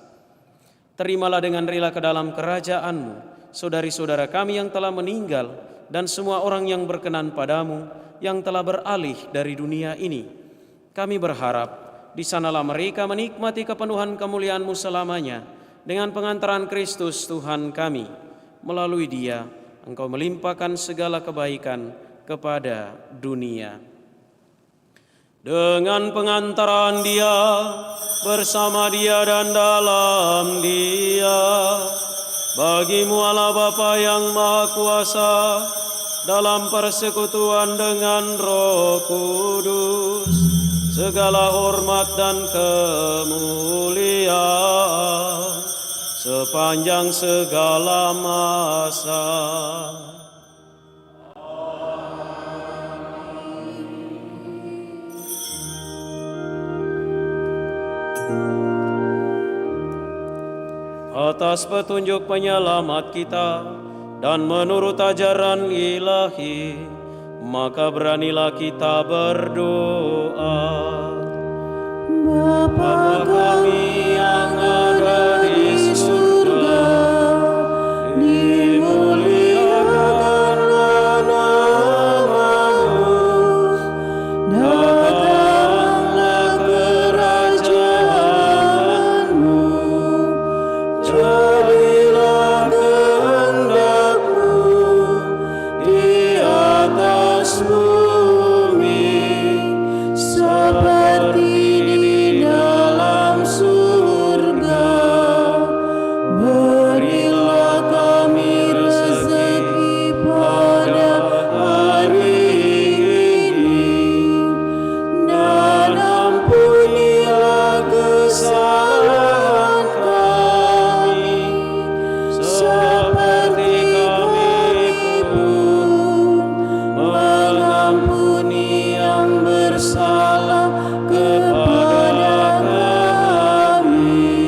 Terimalah dengan rela ke dalam kerajaan-Mu saudari-saudara kami yang telah meninggal dan semua orang yang berkenan padamu yang telah beralih dari dunia ini. Kami berharap di sanalah mereka menikmati kepenuhan kemuliaan-Mu selamanya dengan pengantaran Kristus Tuhan kami. Melalui Dia Engkau melimpahkan segala kebaikan kepada dunia. Dengan pengantaran Dia, bersama Dia dan dalam Dia, bagimu Allah Bapa yang Maha Kuasa, dalam persekutuan dengan Roh Kudus, segala hormat dan kemuliaan sepanjang segala masa. Atas petunjuk penyelamat kita dan menurut ajaran ilahi, maka beranilah kita berdoa. Bapa kami yang ada di surga, dimuliakanlah nama-Mu, datanglah kerajaan-Mu, jadilah kehendak-Mu di atas bumi seperti di dalam surga. Berilah kami rezeki pada hari ini, dan ampunilah kesalahan kami seperti kami pun mengampuni yang bersalah kepada kami,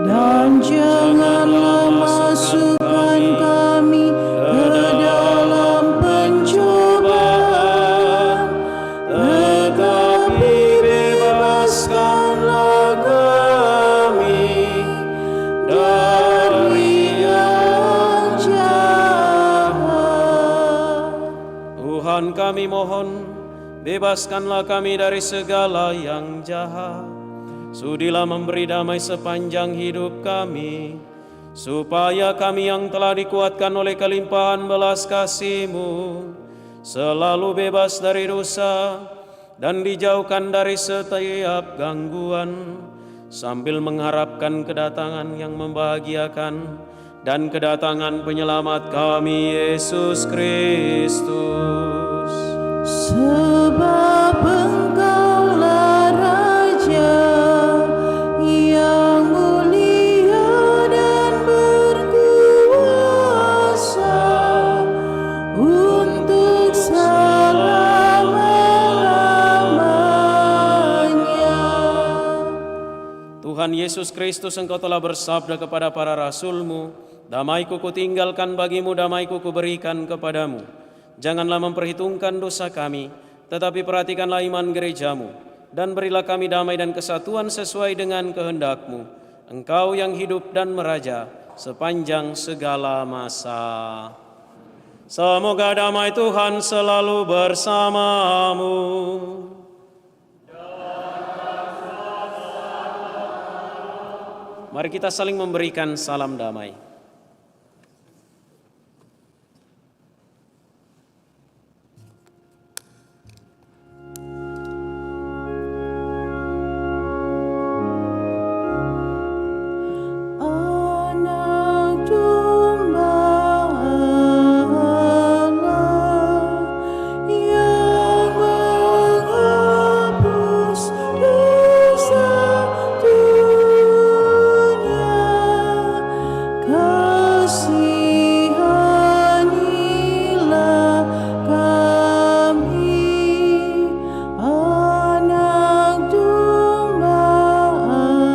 dan janganlah masukkan kami ke dalam pencobaan, tetapi bebaskanlah kami dari yang jahat. Tuhan kami mohon, bebaskanlah kami dari segala yang jahat. Sudilah memberi damai sepanjang hidup kami, supaya kami yang telah dikuatkan oleh kelimpahan belas kasih-Mu selalu bebas dari dosa dan dijauhkan dari setiap gangguan, sambil mengharapkan kedatangan yang membahagiakan dan kedatangan penyelamat kami, Yesus Kristus. Sebab Engkaulah Raja yang mulia dan berkuasa, Yesus Kristus Engkau telah bersabda kepada para rasul-Mu, damai-Ku kutinggalkan bagimu, damai-Ku kuberikan kepadamu. Janganlah memperhitungkan dosa kami, tetapi perhatikanlah iman gereja-Mu, dan berilah kami damai dan kesatuan sesuai dengan kehendak-Mu. Engkau yang hidup dan meraja sepanjang segala masa. Semoga damai Tuhan selalu bersamamu. Mari kita saling memberikan salam damai. Anak domba Allah yang menghapus dosa dunia, kasihanilah kami. Anak domba Allah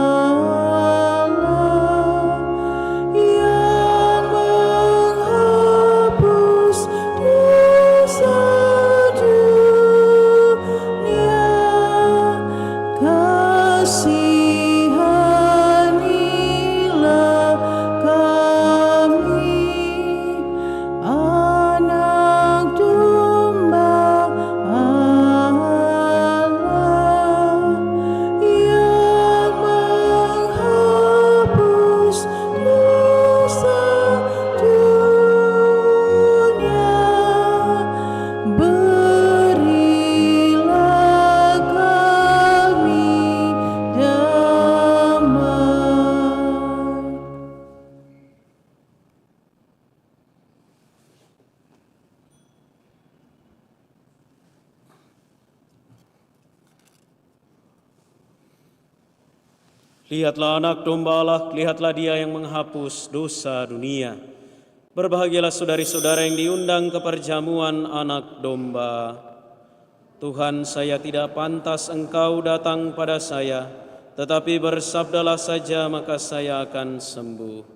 yang menghapus dosa dunia, kasihanilah kami. Anak domba Allah yang menghapus dosa dunia, berilah kami damai. Lihatlah anak domba Allah, lihatlah dia yang menghapus dosa dunia. Berbahagialah saudari-saudara yang diundang ke perjamuan anak domba. Tuhan, saya tidak pantas Engkau datang pada saya, tetapi bersabdalah saja maka saya akan sembuh.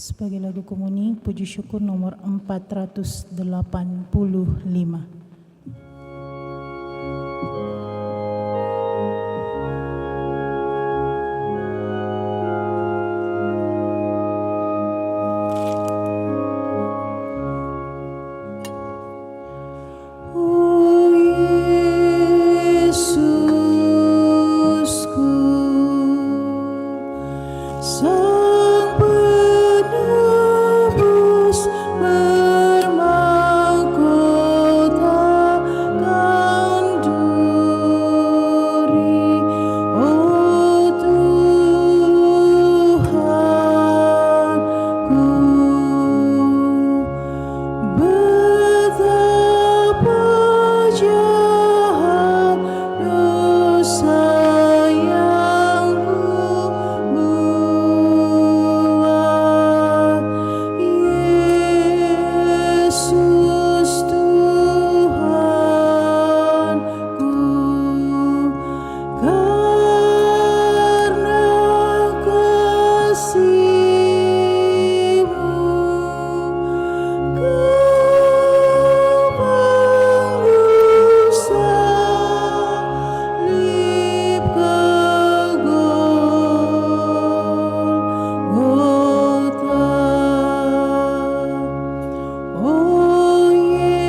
Sebagai lagu komuni, puji syukur nomor 485. Sang penebus bermahkotakan duri, oh Tuhanku, betapa jahat dosa yang kubuat. Yesus Tuhanku, karena kasih-Mu Kau salib ke Golgota. Oh Yesusku,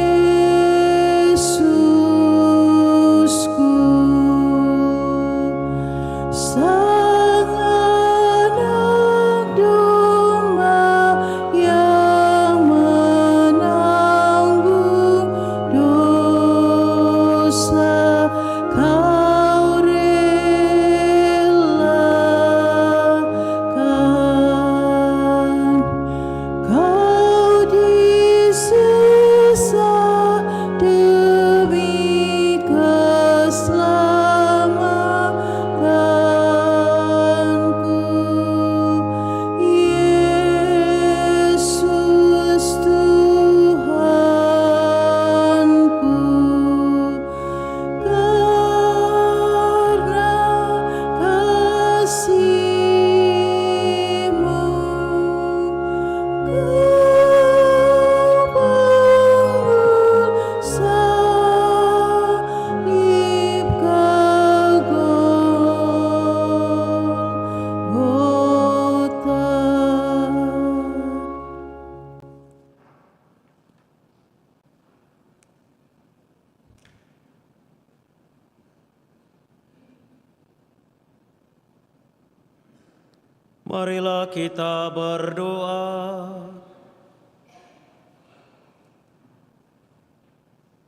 Sang Anak Domba yang menanggung dosa, Kau relakan. Kau disiksa demi keselamatanku. Yesus Tuhanku, karena kasih-Mu salib ke Golgota. Marilah kita berdoa.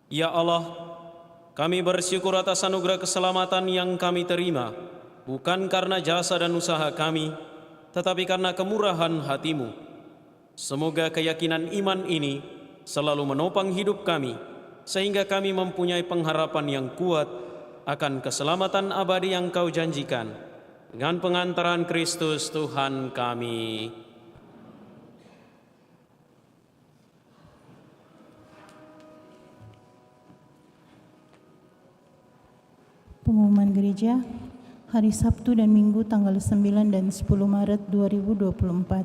Ya Allah, kami bersyukur atas anugerah keselamatan yang kami terima, bukan karena jasa dan usaha kami, tetapi karena kemurahan hati-Mu. Semoga keyakinan iman ini selalu menopang hidup kami, sehingga kami mempunyai pengharapan yang kuat akan keselamatan abadi yang Kau janjikan, dengan pengantaran Kristus Tuhan kami. Pengumuman gereja, hari Sabtu dan Minggu tanggal 9 dan 10 Maret 2024.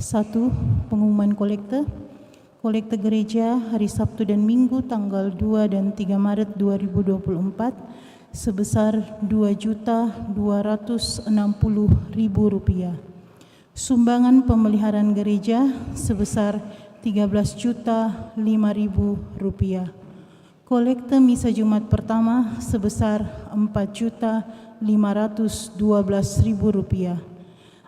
1. Pengumuman kolekte. Kolekte gereja hari Sabtu dan Minggu tanggal 2 dan 3 Maret 2024 sebesar Rp2.260.000. Sumbangan pemeliharaan gereja sebesar Rp13.500.000. Kolekte misa Jumat pertama sebesar Rp4.512.000.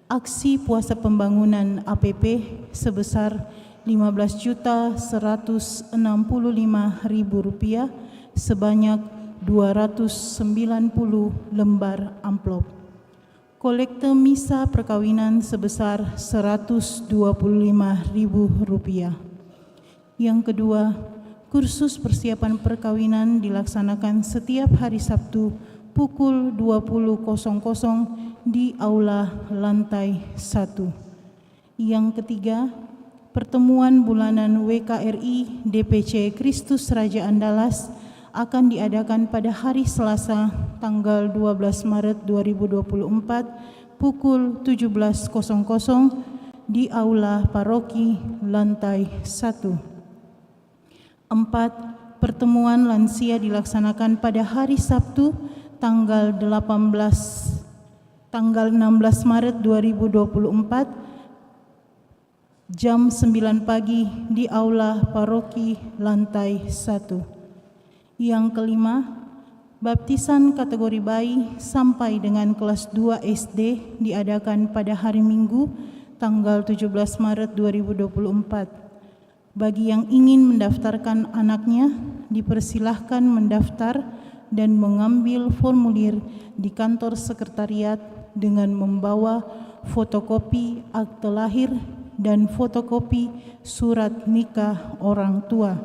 Aksi puasa pembangunan APP sebesar Rp15.165.000 sebanyak 290 lembar amplop. Kolekte misa perkawinan sebesar Rp125.000. Yang kedua, kursus persiapan perkawinan dilaksanakan setiap hari Sabtu pukul 20.00 di Aula Lantai 1. Yang ketiga, pertemuan bulanan WKRI DPC Kristus Raja Andalas akan diadakan pada hari Selasa tanggal 12 Maret 2024 pukul 17.00 di Aula Paroki lantai 1. 4. Pertemuan lansia dilaksanakan pada hari Sabtu tanggal 16 Maret 2024 jam 9 pagi di Aula Paroki lantai 1. Yang kelima, baptisan kategori bayi sampai dengan kelas 2 SD diadakan pada hari Minggu tanggal 17 Maret 2024. Bagi yang ingin mendaftarkan anaknya, dipersilahkan mendaftar dan mengambil formulir di kantor sekretariat dengan membawa fotokopi akte lahir dan fotokopi surat nikah orang tua.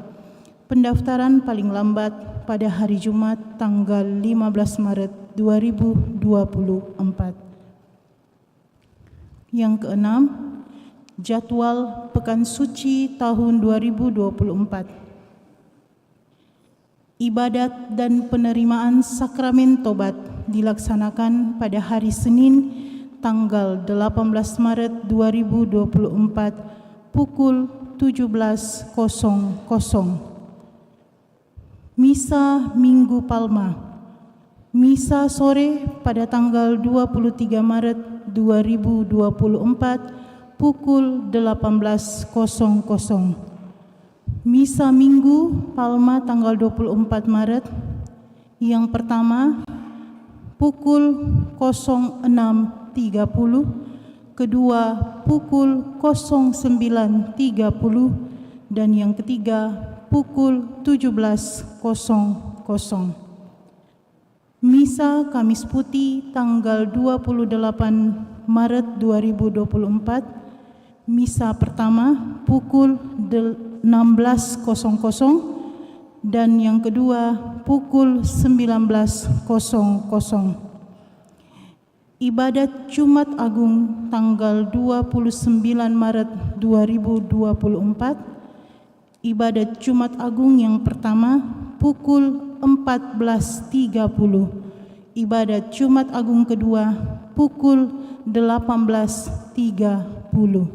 Pendaftaran paling lambat pada hari Jumat tanggal 15 Maret 2024. Yang keenam, jadwal Pekan Suci tahun 2024. Ibadat dan penerimaan sakramen tobat dilaksanakan pada hari Senin tanggal 18 Maret 2024 pukul 17.00. Misa Minggu Palma. Misa sore pada tanggal 23 Maret 2024 pukul 18.00. Misa Minggu Palma tanggal 24 Maret. Yang pertama pukul 06.30, kedua pukul 09.30, dan yang ketiga pukul 17.00. Misa Kamis Putih tanggal 28 Maret 2024. Misa pertama pukul 16.00 dan yang kedua pukul 19.00. Ibadat Jumat Agung tanggal 29 Maret 2024. Ibadat Jumat Agung yang pertama pukul 14.30. Ibadat Jumat Agung kedua pukul 18.30.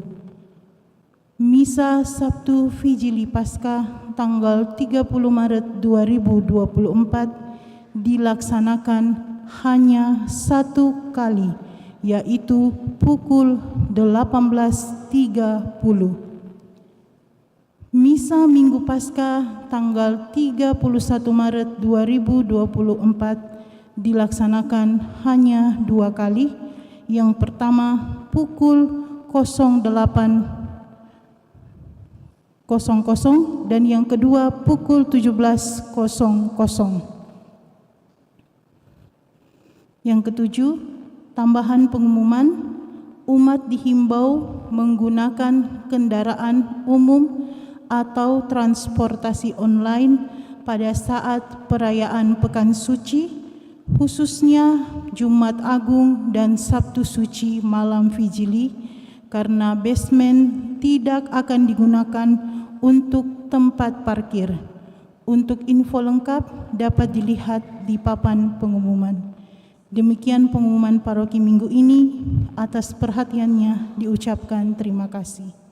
Misa Sabtu Vigili Paskah tanggal 30 Maret 2024 dilaksanakan hanya satu kali, yaitu pukul 18.30. Misa Minggu Paskah tanggal 31 Maret 2024 dilaksanakan hanya dua kali. Yang pertama pukul 08.00 dan yang kedua pukul 17.00. Yang ketujuh, tambahan pengumuman, umat dihimbau menggunakan kendaraan umum atau transportasi online pada saat perayaan Pekan Suci, khususnya Jumat Agung dan Sabtu Suci malam Vigili, karena basement tidak akan digunakan untuk tempat parkir. Untuk info lengkap dapat dilihat di papan pengumuman. Demikian pengumuman paroki minggu ini. Atas perhatiannya diucapkan terima kasih.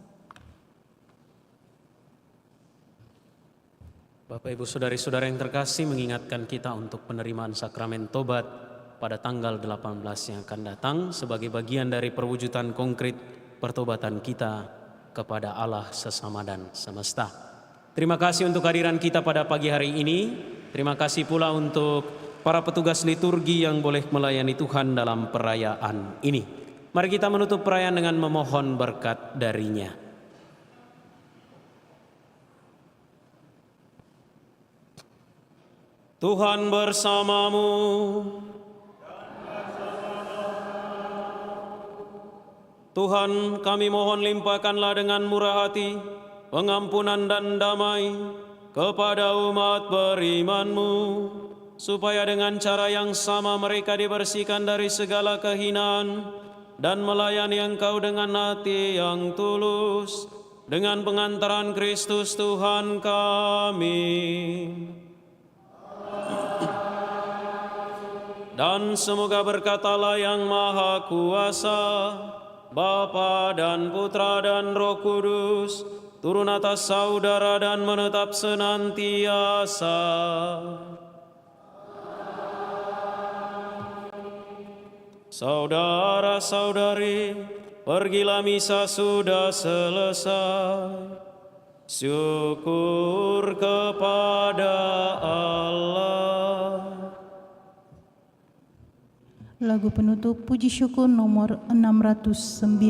Bapak Ibu Saudari-saudara yang terkasih, mengingatkan kita untuk penerimaan sakramen tobat pada tanggal 18 yang akan datang sebagai bagian dari perwujudan konkret pertobatan kita kepada Allah sesama dan semesta. Terima kasih untuk kehadiran kita pada pagi hari ini. Terima kasih pula untuk para petugas liturgi yang boleh melayani Tuhan dalam perayaan ini. Mari kita menutup perayaan dengan memohon berkat darinya. Tuhan bersamamu. Tuhan, kami mohon limpahkanlah dengan murah hati, pengampunan dan damai kepada umat beriman-Mu, supaya dengan cara yang sama mereka dibersihkan dari segala kehinaan dan melayani Engkau dengan hati yang tulus, dengan pengantaran Kristus Tuhan kami. Dan semoga berkat Allah yang Maha Kuasa, Bapa dan Putra dan Roh Kudus, turun atas saudara dan menetap senantiasa. Saudara-saudari, pergilah misa sudah selesai. Syukur kepada Allah. Lagu penutup puji syukur nomor 619.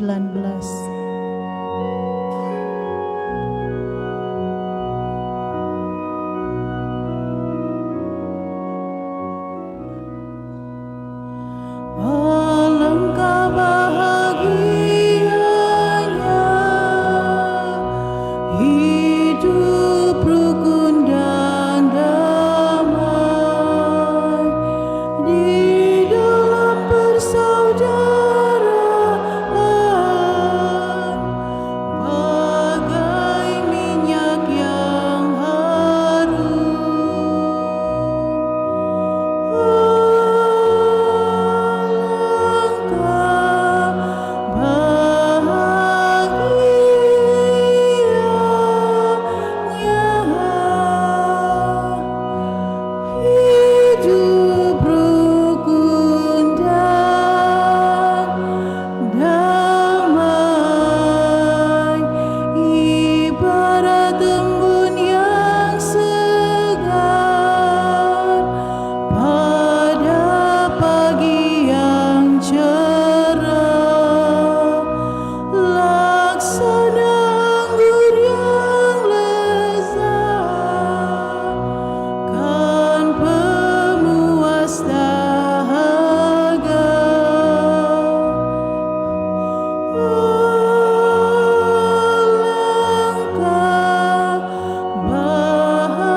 Alangkah bahagianya hidup rukun dan damai di dalam persaudaraan, bagai minyak yang harum. Hidup rukun dan damai, ibarat embun yang segar pada pagi yang cerah, laksana anggur yang lezat, kan pemuas dahaga. Alangkah bahagianya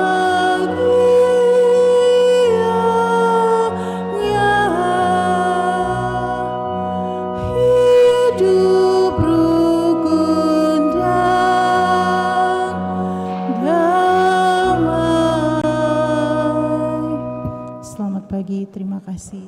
hidup rukun dan damai. Selamat pagi, terima kasih.